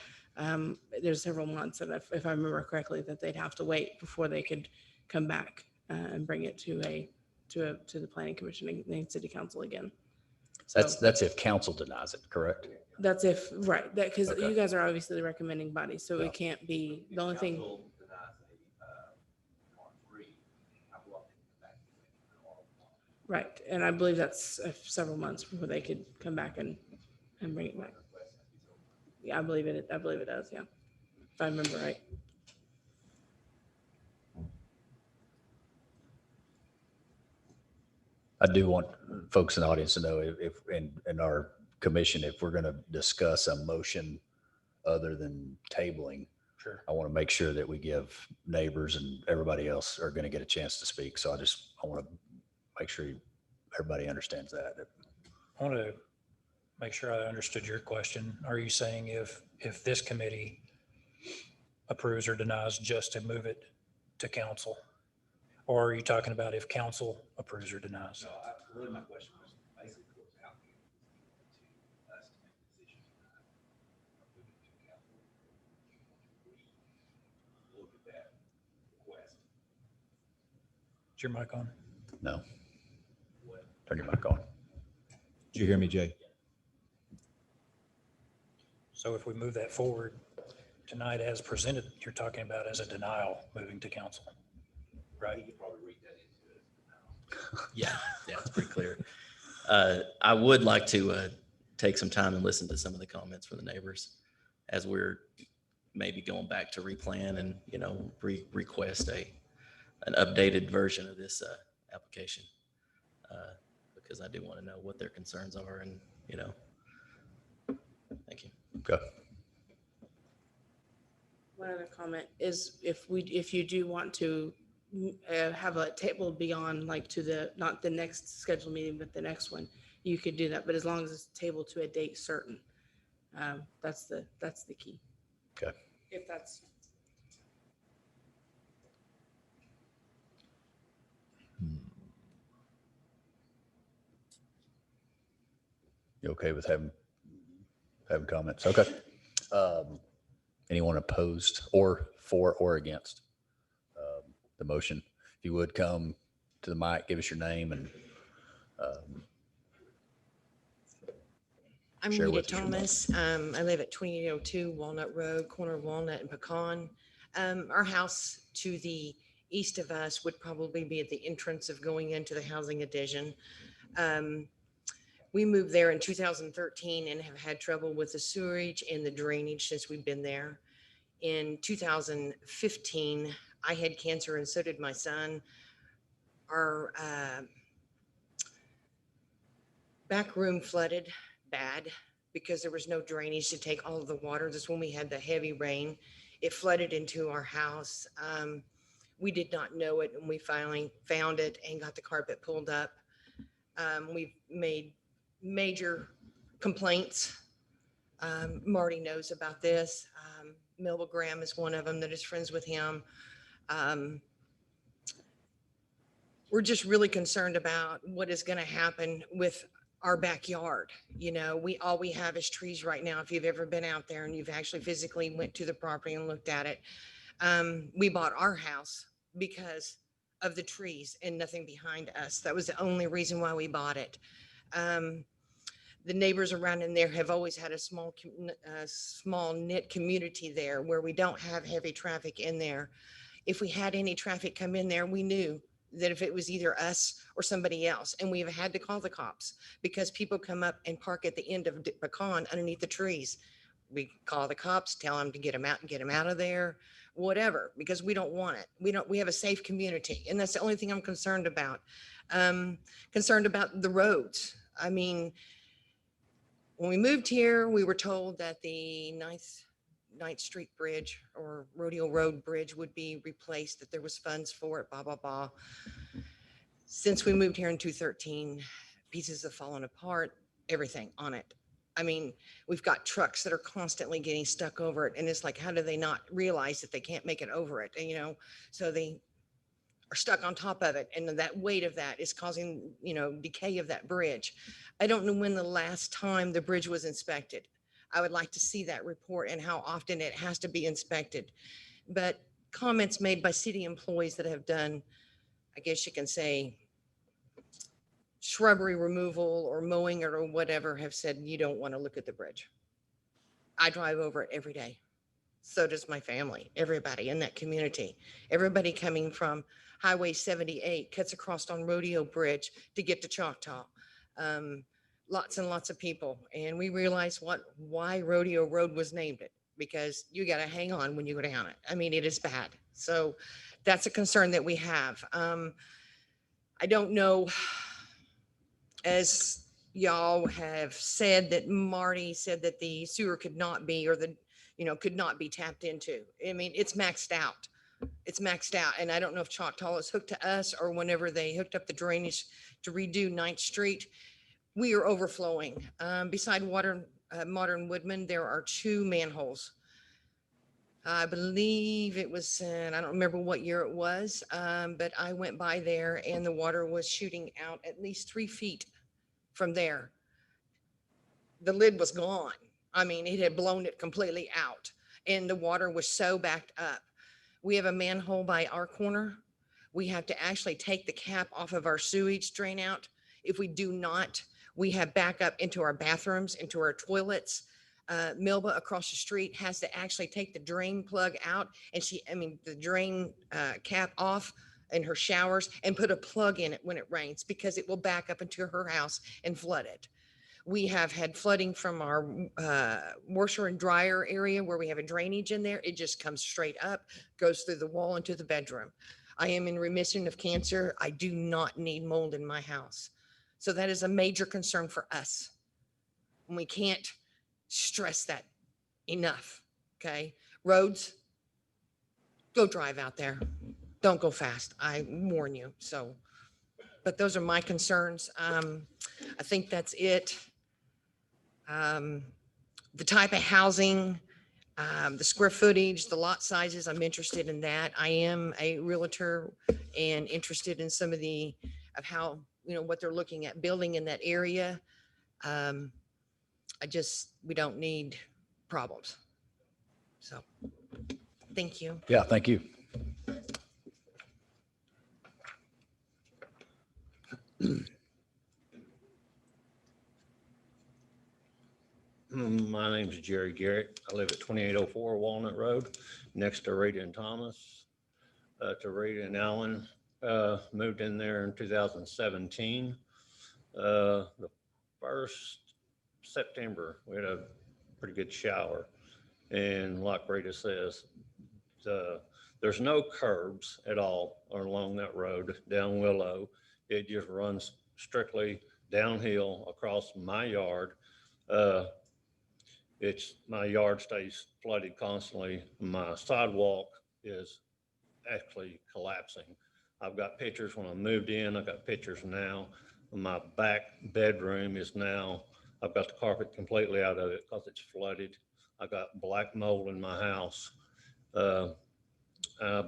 there's several months, and if I remember correctly, that they'd have to wait before they could come back and bring it to the planning commission and city council again. So that's if council denies it, correct? that's if, right, that, because Okay. you guys are obviously the recommending body, so Yeah. it can't be, the only thing. Right, and I believe that's several months before they could come back and bring it back. Yeah, I believe it does, yeah. If I remember right. I do want folks in the audience to know if in our commission, if we're going to discuss a motion other than tabling, Sure. I want to make sure that we give neighbors and everybody else are going to get a chance to speak. So I want to make sure everybody understands that. I want to make sure I understood your question. Are you saying if this committee approves or denies just to move it to council? Or are you talking about if council approves or denies? Really my question was basically what's out here to us to make a decision. Look at that request. Is your mic on? No. Turn your mic on. Did you hear me, Jay? So if we move that forward tonight as presented, you're talking about as a denial moving to council, right? Yeah, it's pretty clear. I would like to take some time and listen to some of the comments from the neighbors as we're maybe going back to replan and, request an updated version of this application. Because I do want to know what their concerns are and, thank you. Okay. One other comment is if you do want to have a table be on like to not the next scheduled meeting, but the next one, you could do that. But as long as it's tabled to a date certain, that's the key. Okay. If that's. You okay with having comments? Okay. Anyone opposed or for or against the motion? if you would come to the mic, give us your name and I'm Share Rita with us your Thomas. I live at 2802 Walnut Road, corner of Walnut and Pecan. Our house to the east of us would probably be at the entrance of going into the housing addition. We moved there in 2013 and have had trouble with the sewerage and the drainage since we've been there. In 2015, I had cancer and so did my son. Our back room flooded bad because there was no drainage to take all of the water. This is when we had the heavy rain. It flooded into our house. We did not know it, and we finally found it and got the carpet pulled up. We've made major complaints. Marty knows about this. Melba Graham is one of them that is friends with him. We're just really concerned about what is going to happen with our backyard. You know, all we have is trees right now. If you've ever been out there and you've actually physically went to the property and looked at it, we bought our house because of the trees and nothing behind us. That was the only reason why we bought it. The neighbors around in there have always had a small knit community there where we don't have heavy traffic in there. If we had any traffic come in there, we knew that if it was either us or somebody else, and we've had to call the cops because people come up and park at the end of Pecan underneath the trees. We call the cops, tell them to get them out and get them out of there, whatever, because we don't want it. We have a safe community. And that's the only thing I'm concerned about. Concerned about the roads. I mean, when we moved here, we were told that the Ninth Street Bridge or Rodeo Road Bridge would be replaced, that there was funds for it, blah, blah, blah. Since we moved here in 2013, pieces have fallen apart, everything on it. I mean, we've got trucks that are constantly getting stuck over it. And it's like, how do they not realize that they can't make it over it? And, you know, so they are stuck on top of it. And that weight of that is causing, you know, decay of that bridge. I don't know when the last time the bridge was inspected. I would like to see that report and how often it has to be inspected. But comments made by city employees that have done, I guess you can say, shrubbery removal or mowing or whatever, have said, you don't want to look at the bridge. I drive over it every day. So does my family, everybody in that community. Everybody coming from Highway 78 cuts across on Rodeo Bridge to get to Choctaw. Lots and lots of people. And we realized why Rodeo Road was named it, because you got to hang on when you go down it. I mean, it is bad. So that's a concern that we have. I don't know, as y'all have said, that Marty said that the sewer could not be, or could not be tapped into. I mean, it's maxed out. It's maxed out. And I don't know if Choctaw is hooked to us or whenever they hooked up the drainage to redo 9th Street. We are overflowing. Beside Modern Woodman, there are 2 manholes. I believe it was, I don't remember what year it was, but I went by there and the water was shooting out at least 3 feet from there. The lid was gone. I mean, it had blown it completely out and the water was so backed up. We have a manhole by our corner. We have to actually take the cap off of our sewage drain out. If we do not, we have backup into our bathrooms, into our toilets. Melba across the street has to actually take the drain plug out and the drain cap off in her showers and put a plug in it when it rains, because it will back up into her house and flood it. We have had flooding from our washer and dryer area where we have a drainage in there. It just comes straight up, goes through the wall into the bedroom. I am in remission of cancer. I do not need mold in my house. So that is a major concern for us. And we can't stress that enough. Okay. Roads, go drive out there. Don't go fast. I warn you. So, but those are my concerns. I think that's it. The type of housing, the square footage, the lot sizes, I'm interested in that. I am a realtor and interested in some of how, what they're looking at building in that area. We don't need problems. So, thank you. Yeah, thank you. My name's Jerry Garrett. I live at 2804 Walnut Road, next to Rita and Thomas. To Rita and Allen, moved in there in 2017. The first September, we had a pretty good shower. And like Rita says, there's no curbs at all along that road down Willow. It just runs strictly downhill across my yard. My yard stays flooded constantly. My sidewalk is actually collapsing. I've got pictures when I moved in. I've got pictures now. My back bedroom is now, I've got the carpet completely out of it because it's flooded. I got black mold in my house. I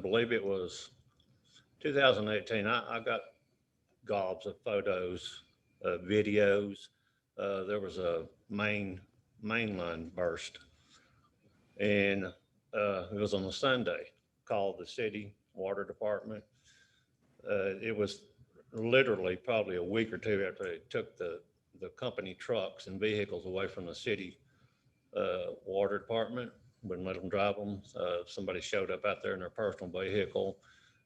believe it was 2018. I got gobs of photos, videos. There was a main line burst, and it was on a Sunday. Called the city water department. It was literally probably a week or two after they took the company trucks and vehicles away from the city water department, wouldn't let them drive them. Somebody showed up out there in their personal vehicle.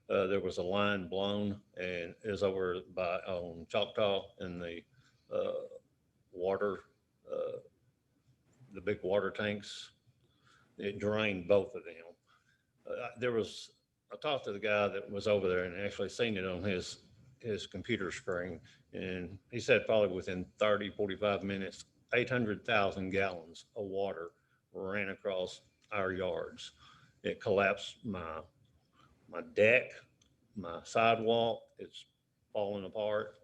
There was a line blown, and it was over by on Choctaw and the water, the big water tanks. It drained both of them. I talked to the guy that was over there and actually seen it on his computer screen. And he said probably within 30, 45 minutes, 800,000 gallons of water ran across our yards. It collapsed my deck, my sidewalk. It's falling apart.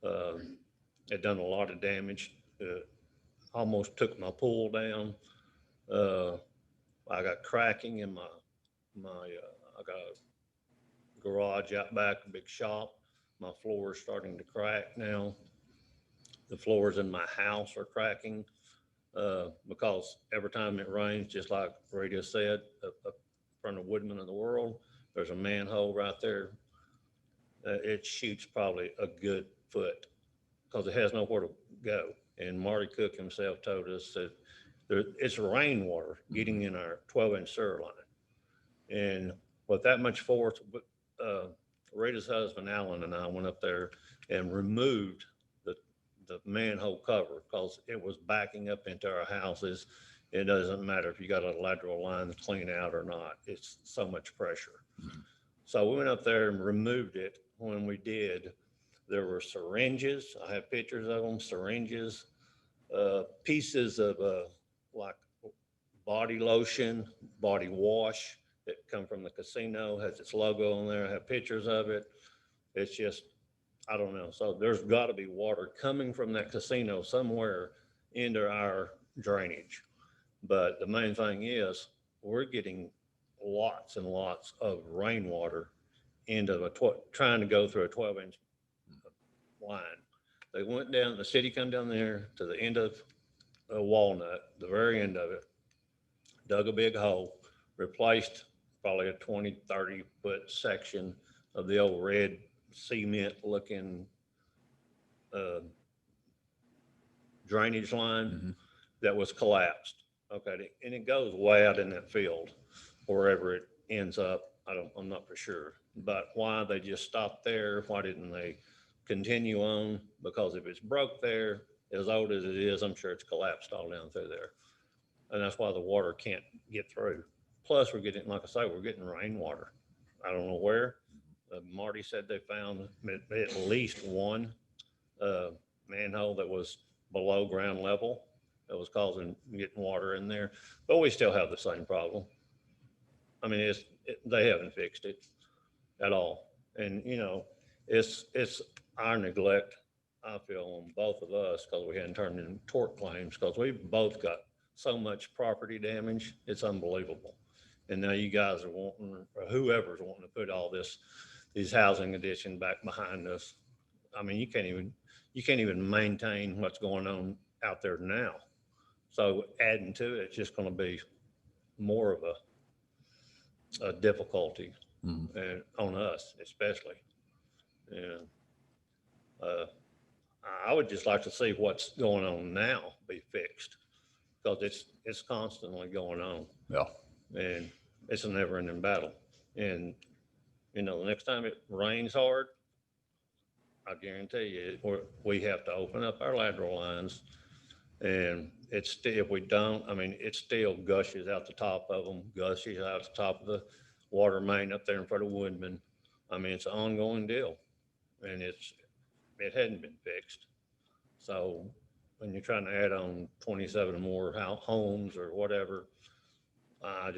It done a lot of damage. Almost took my pool down. I got cracking in I got a garage out back, a big shop. My floor is starting to crack now. The floors in my house are cracking because every time it rains, just like Rita said, up front of Woodman of the World, there's a manhole right there. It shoots probably a good foot because it has nowhere to go. And Marty Cook himself told us that it's rainwater getting in our 12-inch sewer line. And with that much force, Rita's husband, Alan, and I went up there and removed the manhole cover because it was backing up into our houses. It doesn't matter if you got a lateral line to clean out or not. It's so much pressure. So we went up there and removed it. When we did, there were syringes. I have pictures of them, syringes, pieces of like body lotion, body wash that come from the casino, has its logo on there. I have pictures of it. It's just, I don't know. So there's got to be water coming from that casino somewhere into our drainage. But the main thing is we're getting lots and lots of rainwater into trying to go through a 12-inch line. They went down, the city come down there to the end of Walnut, the very end of it, dug a big hole, replaced probably a 20, 30 foot section of the old red cement looking drainage line that was collapsed. Okay. And it goes way out in that field, wherever it ends up. I'm not for sure, but why they just stopped there? Why didn't they continue on? Because if it's broke there, as old as it is, I'm sure it's collapsed all down through there. And that's why the water can't get through. Plus we're getting, like I say, we're getting rainwater. I don't know where. Marty said they found at least one manhole that was below ground level that was causing getting water in there, but we still have the same problem. I mean, they haven't fixed it at all. And you know, it's our neglect, I feel, on both of us, because we hadn't turned in tort claims, because we've both got so much property damage. It's unbelievable. And now you guys are wanting, or whoever's wanting to put all these housing addition back behind us. I mean, you can't even maintain what's going on out there now. So adding to it, it's just going to be more of a difficulty and on us especially. And I would just like to see what's going on now be fixed, because it's constantly going on, Yeah. and it's a never ending battle. And, the next time it rains hard, I guarantee you, we have to open up our lateral lines, and it's still, if we don't, I mean, it still gushes out the top of them, gushes out the top of the water main up there in front of Woodman. I mean, it's an ongoing deal, and it hadn't been fixed. So when you're trying to add on 27 more homes or whatever, I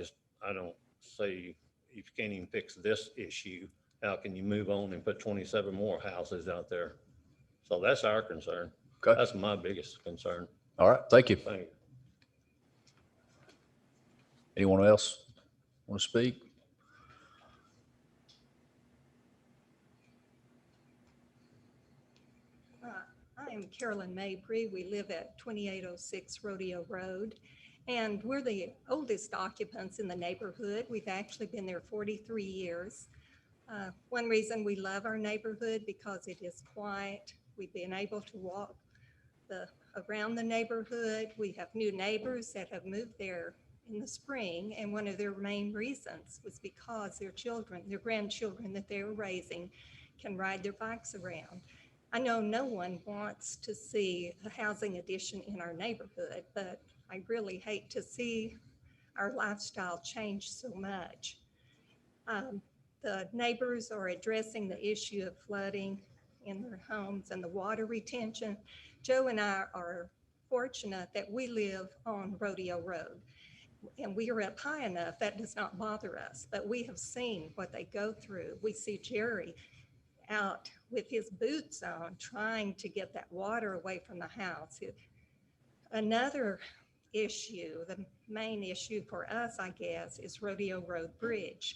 don't see, if you can't even fix this issue, how can you move on and put 27 more houses out there? So that's our concern. Okay. That's my biggest concern. All right. Thank you. Thank you. Anyone else want to speak? I am Carolyn Mabry. We live at 2806 Rodeo Road, and we're the oldest occupants in the neighborhood. We've actually been there 43 years. One reason we love our neighborhood because it is quiet. We've been able to walk around the neighborhood. We have new neighbors that have moved there in the spring, and one of their main reasons was because their children, their grandchildren that they were raising, can ride their bikes around. I know no one wants to see a housing addition in our neighborhood, but I really hate to see our lifestyle change so much. The neighbors are addressing the issue of flooding in their homes and the water retention. Joe and I are fortunate that we live on Rodeo Road, and we are up high enough that does not bother us, but we have seen what they go through. We see Jerry out with his boots on trying to get that water away from the house. Another issue, the main issue for us, I guess, is Rodeo Road Bridge.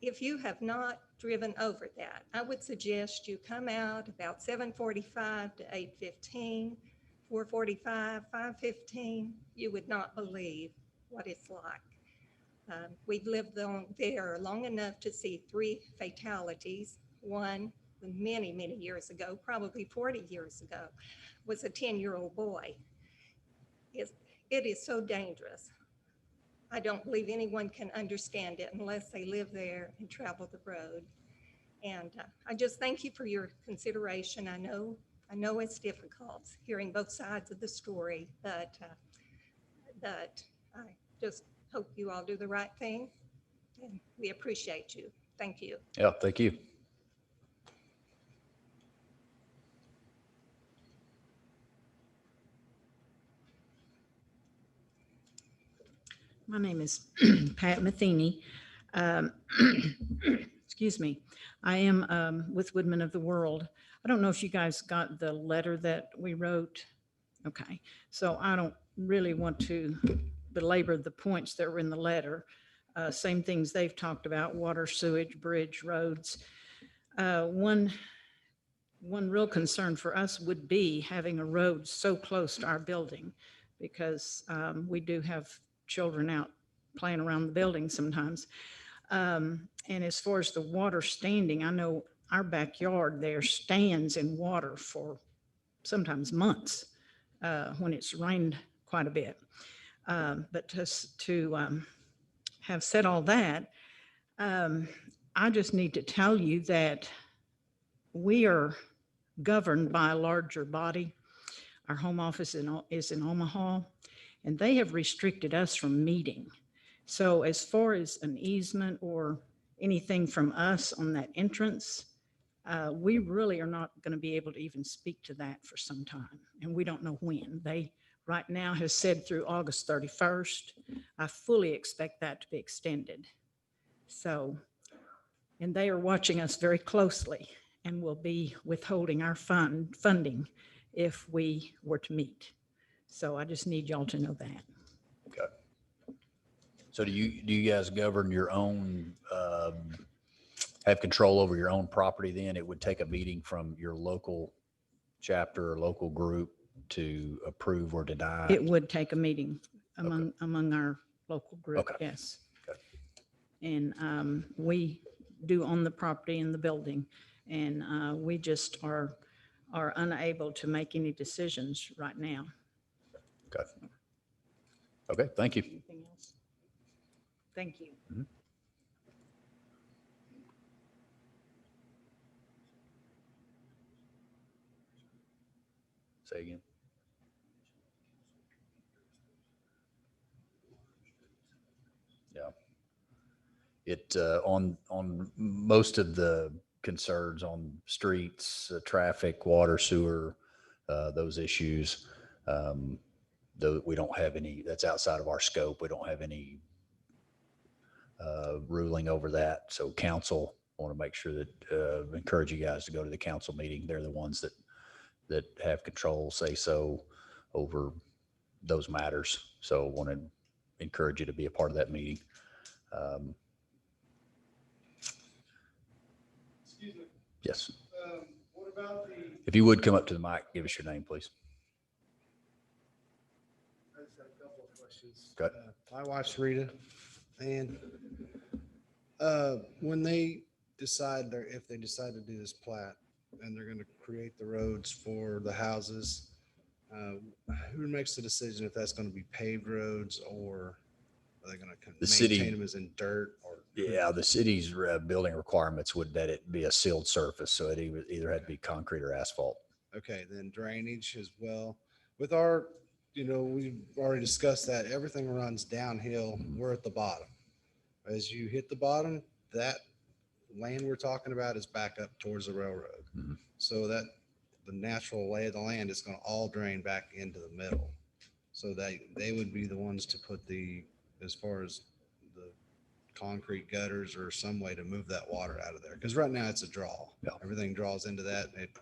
If you have not driven over that, I would suggest you come out about 7:45 to 8:15, 4:45, 5:15. You would not believe what it's like. We've lived there long enough to see 3 fatalities. One, many, many years ago, probably 40 years ago, was a 10-year-old boy. It is so dangerous. I don't believe anyone can understand it unless they live there and travel the road. And I just thank you for your consideration. I know it's difficult hearing both sides of the story, but I just hope you all do the right thing, and we appreciate you. Thank you. Yeah. Thank you. My name is Pat Matheny. Excuse me. I am with Woodman of the World. I don't know if you guys got the letter that we wrote. Okay, so I don't really want to belabor the points that were in the letter. Same things they've talked about: water, sewage, bridge, roads. One real concern for us would be having a road so close to our building, because we do have children out playing around the building sometimes. And as far as the water standing, I know our backyard there stands in water for sometimes months when it's rained quite a bit. But to have said all that, I just need to tell you that we are governed by a larger body. Our home office is in Omaha, and they have restricted us from meeting. So as far as an easement or anything from us on that entrance, we really are not going to be able to even speak to that for some time, and we don't know when. They right now has said through August 31st. I fully expect that to be extended. So, and they are watching us very closely and will be withholding our funding if we were to meet. So I just need y'all to know that. Okay. So do you guys govern your own, have control over your own property then? It would take a meeting from your local chapter or local group to approve or deny? It would take a meeting among our local group, Okay. yes. Okay. And we do own the property and the building, and we just are are unable to make any decisions right now. Okay. Okay, thank you. Anything else? Thank you. Say again. Yeah. It, on most of the concerns on streets, traffic, water, sewer, those issues, though we don't have any, that's outside of our scope. We don't have any ruling over that. So council, I want to make sure that, encourage you guys to go to the council meeting. They're the ones that have control, say so over those matters. So I want to encourage you to be a part of that meeting. Excuse me. Yes. What about the? If you would come up to the mic, give us your name, please. I just have a couple of questions. Go ahead. My wife's Rita, and when they decide, if they decide to do this plat, and they're going to create the roads for the houses, who makes the decision if that's going to be paved roads, or are they going to The city- maintain them as in dirt? Or Yeah, the city's building requirements would that it be a sealed surface, so it either had to be concrete or asphalt. Okay, then drainage as well. With our, we've already discussed that everything runs downhill. We're at the bottom. As you hit the bottom, that land we're talking about is back up towards the railroad. Mhm. So that the natural lay of the land is going to all drain back into the middle. So they would be the ones to put as far as the concrete gutters or some way to move that water out of there. Because right now it's a draw. Yeah. Everything draws into that and it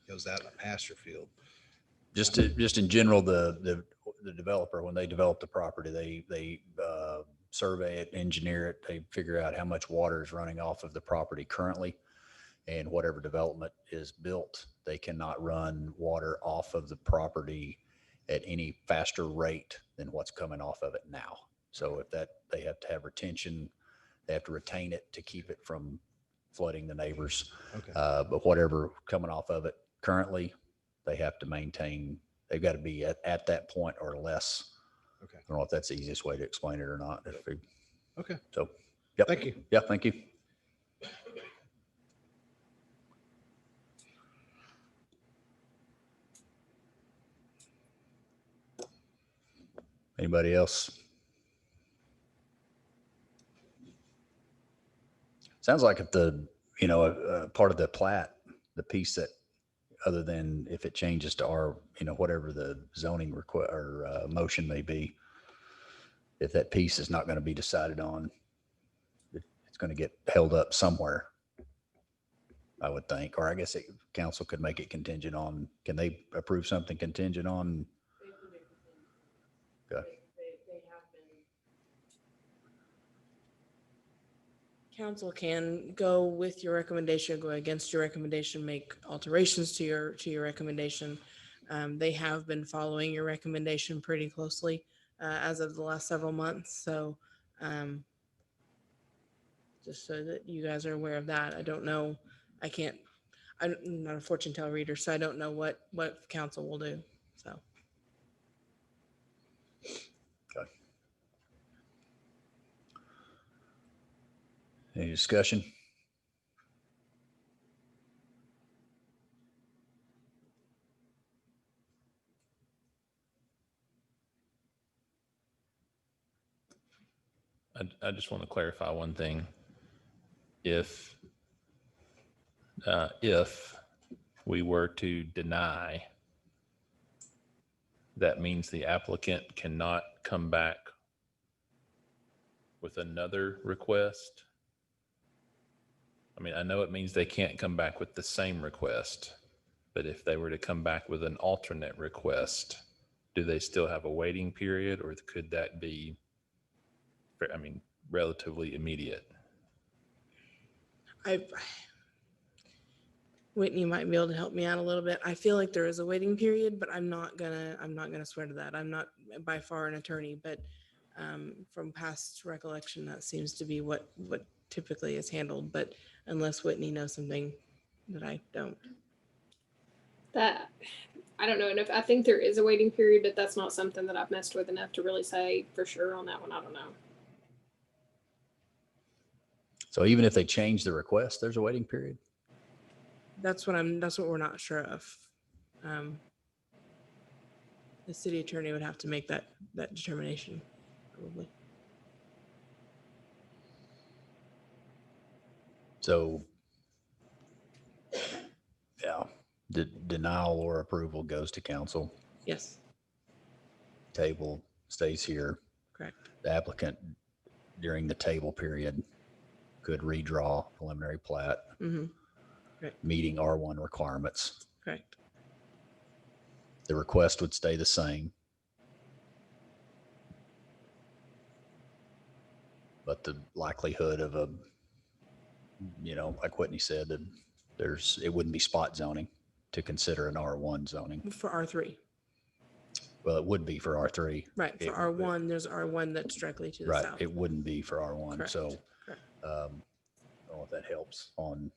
goes out in a pasture field. Just in general, the developer, when they develop the property, they survey it, engineer it, they figure out how much water is running off of the property currently. And whatever development is built, they cannot run water off of the property at any faster rate than what's coming off of it now. So if they have to have retention, they have to retain it to keep it from flooding the neighbors. Okay. But whatever coming off of it currently, they have to maintain, they've got to be at that point or less. Okay. I don't know if that's the easiest way to explain it or not. Okay. So, yep. Thank you. Yeah, thank you. Anybody else? Sounds like if part of the plat, the piece that, other than if it changes to our, whatever the zoning motion may be, if that piece is not going to be decided on, it's going to get held up somewhere, I would think. Or I guess council could make it contingent on, can they approve something contingent on? Okay. Council can go with your recommendation, go against your recommendation, make alterations to your recommendation. They have been following your recommendation pretty closely as of the last several months. So just so that you guys are aware of that. I don't know. I'm not a fortune teller reader, so I don't know what council will do. So. Okay. Any discussion? I just want to clarify one thing. If we were to deny, that means the applicant cannot come back with another request. I mean, I know it means they can't come back with the same request, but if they were to come back with an alternate request, do they still have a waiting period, or could that be, relatively immediate? Whitney might be able to help me out a little bit. I feel like there is a waiting period, but I'm not gonna swear to that. I'm not by far an attorney, but from past recollection, that seems to be what typically is handled. But unless Whitney knows something that I don't. That, I don't know enough. I think there is a waiting period, but that's not something that I've messed with enough to really say for sure on that one. I don't know. So even if they change the request, there's a waiting period? That's what we're not sure of. The city attorney would have to make that determination, probably. So, yeah, denial or approval goes to council, Yes, table stays here. correct. The applicant during the table period could redraw preliminary plat, Mm-hmm. meeting R1 requirements. Correct. The request would stay the same. But the likelihood of a, like Whitney said, that it wouldn't be spot zoning to consider an R1 zoning. For R3. Well, it would be for R3. Right. For R1, there's R1 that's directly to the Right. south. It wouldn't be for R1. Correct. So, Correct. I don't know if that helps on.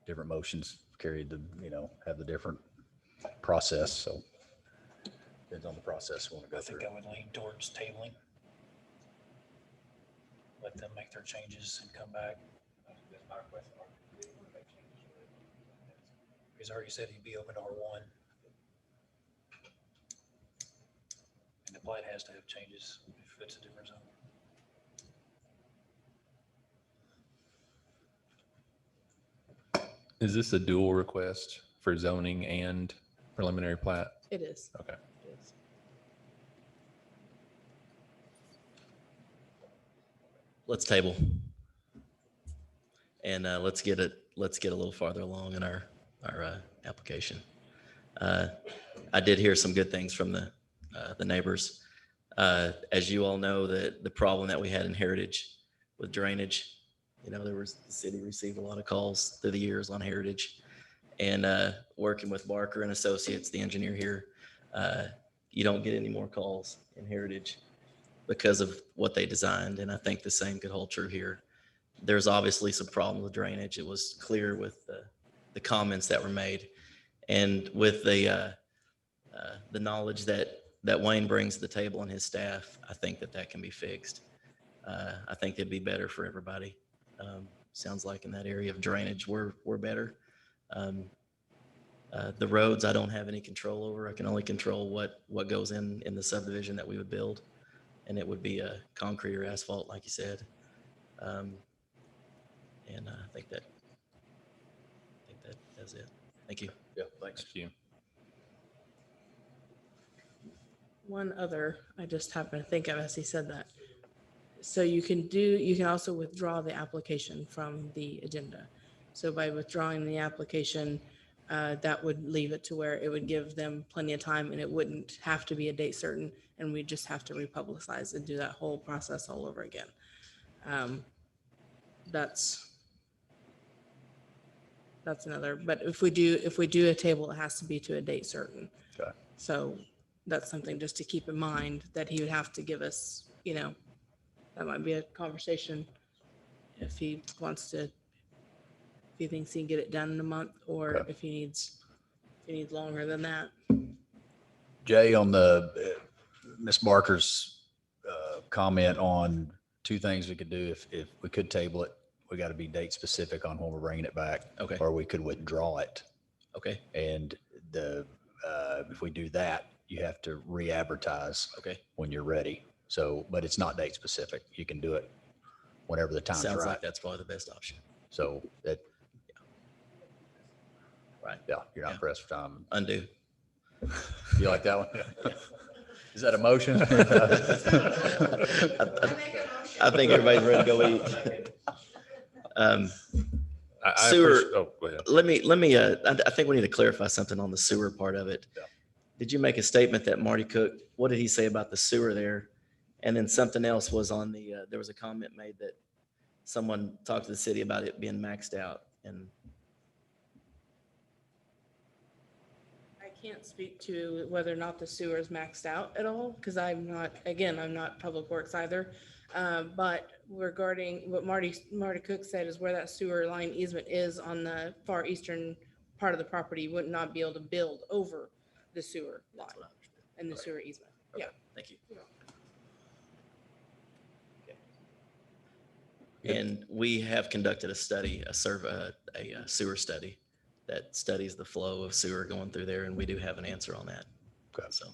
Different motions carried have the different process. So depends on the process we want to go I think through. I would lean towards tabling. Let them make their changes and come back. He's already said he'd be open to R1. And the plat has to have changes if it's a different zone. Is this a dual request for zoning and preliminary plat? It is. Okay. It is. Let's table. And let's get a little farther along in our application. I did hear some good things from the neighbors. As you all know, the problem that we had in Heritage with drainage, the city received a lot of calls through the years on Heritage, and working with Barker and Associates, the engineer here, you don't get any more calls in Heritage because of what they designed. And I think the same could hold true here. There's obviously some problem with drainage. It was clear with the comments that were made, and with the knowledge that Wayne brings to the table and his staff, I think that can be fixed. I think it'd be better for everybody. Sounds like in that area of drainage, we're better. The roads, I don't have any control over. I can only control what goes in the subdivision that we would build, and it would be a concrete or asphalt, like you said. And I think that's it. Thank you. Yeah, thanks. Thank you. One other, I just happened to think of as he said that. So you can also withdraw the application from the agenda. So by withdrawing the application, that would leave it to where it would give them plenty of time, and it wouldn't have to be a date certain, and we just have to republicize and do that whole process all over again. That's another, but if we do a table, it has to be to a date certain. Okay. So that's something just to keep in mind, that he would have to give us, that might be a conversation if he wants to, if he thinks he can get it done in a month, or Okay. if he needs longer than that. Jay, on the Ms. Barker's comment on two things we could do if we could table it, we got to be date specific on when we're bringing it back. Okay. Or we could withdraw it. Okay. And if we do that, you have to re-advertise Okay. when you're ready. So, but it's not date specific. You can do it whenever the time's Sounds right. like that's probably the best option. So that, Right. yeah, you're not Yeah. pressed for time. Undo. You like that one? Is that a motion? I think everybody's ready to go eat. I Sewer- appreciate- oh, go ahead. Let me, I think we need to clarify something on the sewer part of it. Yeah. Did you make a statement that Marty Cook, what did he say about the sewer there? And then something else was on there was a comment made that someone talked to the city about it being maxed out, and I can't speak to whether or not the sewer is maxed out at all, because I'm not Public Works either. But regarding what Marty Cook said is where that sewer line easement is on the far eastern part of the property, you would not be able to build over the sewer line That's what I understood. and the sewer easement. Yeah. Thank you. Yeah. And we have conducted a study, a sewer study that studies the flow of sewer going through there, and we do have an answer on that. Okay. So,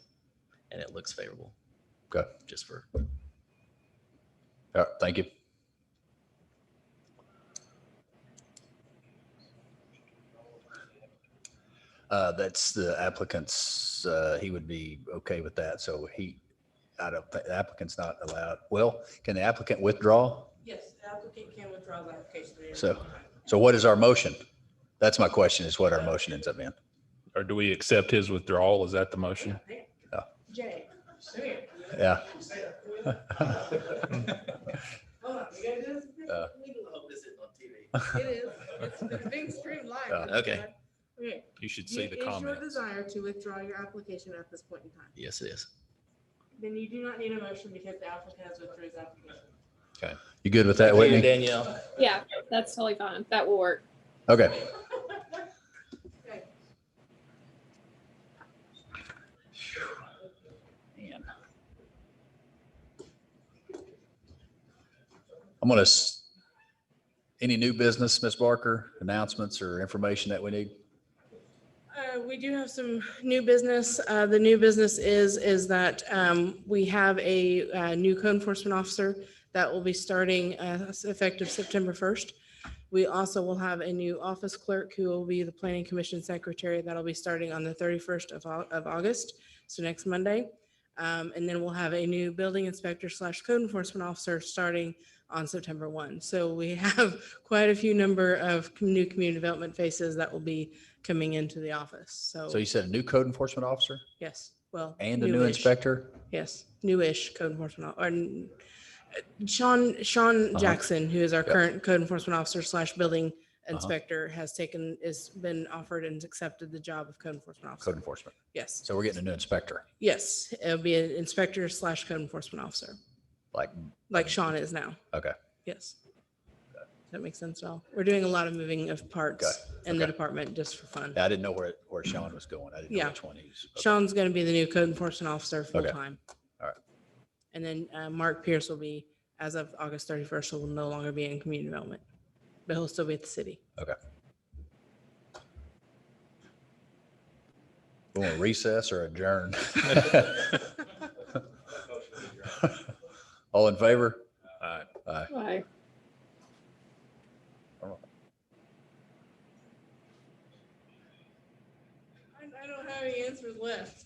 and it looks favorable. Okay. Just for, All right, thank you. That's the applicant's, he would be okay with that. So I don't think the applicant's not allowed. Well, can the applicant withdraw? Yes, the applicant can withdraw the application. So what is our motion? That's my question, is what our motion ends up being. Or do we accept his withdrawal? Is that the motion? Jay, come here. Yeah. Hold on, we gotta do this. It is. It's being streamed live. Okay. Okay. You should see the Is your comments. desire to withdraw your application at this point in time? yes, it is. Then you do not need a motion because the applicant has withdrawn his application. Okay. You good with that, Whitney? Danielle. Yeah, that's totally fine. That will work. Okay. Okay. Man. I'm gonna, any new business, Ms. Barker, announcements or information that we need? We do have some new business. The new business is that we have a new code enforcement officer that will be starting effective September 1st. We also will have a new office clerk who will be the planning commission secretary. That'll be starting on the 31st of August, so next Monday. And then we'll have a new building inspector / code enforcement officer starting on September 1. So we have quite a few number of new community development faces that will be coming into the office. So you said a new code enforcement officer Yes, well. and a new newish. inspector? Yes, newish code enforcement, or Sean Jackson, who is our Yep. current code enforcement officer / building inspector, been offered and accepted the job of code enforcement officer. Code enforcement. Yes, So we're getting a new inspector, yes, it'll be an inspector / code enforcement officer, like, Sean is now. okay. Yes. Does that make sense at all? We're doing a lot of moving of parts in the Okay. department just for fun. I didn't know where Sean was going. I didn't know Yeah. which one he was. okay. Sean's going to be the new code enforcement officer full time. All right. And then Mark Pierce will be, as of August 31st, will no longer be in community development, but he'll still be at the city. Okay. We want to recess or adjourn? All in favor? All right. Aye. Bye. I don't have any answers left.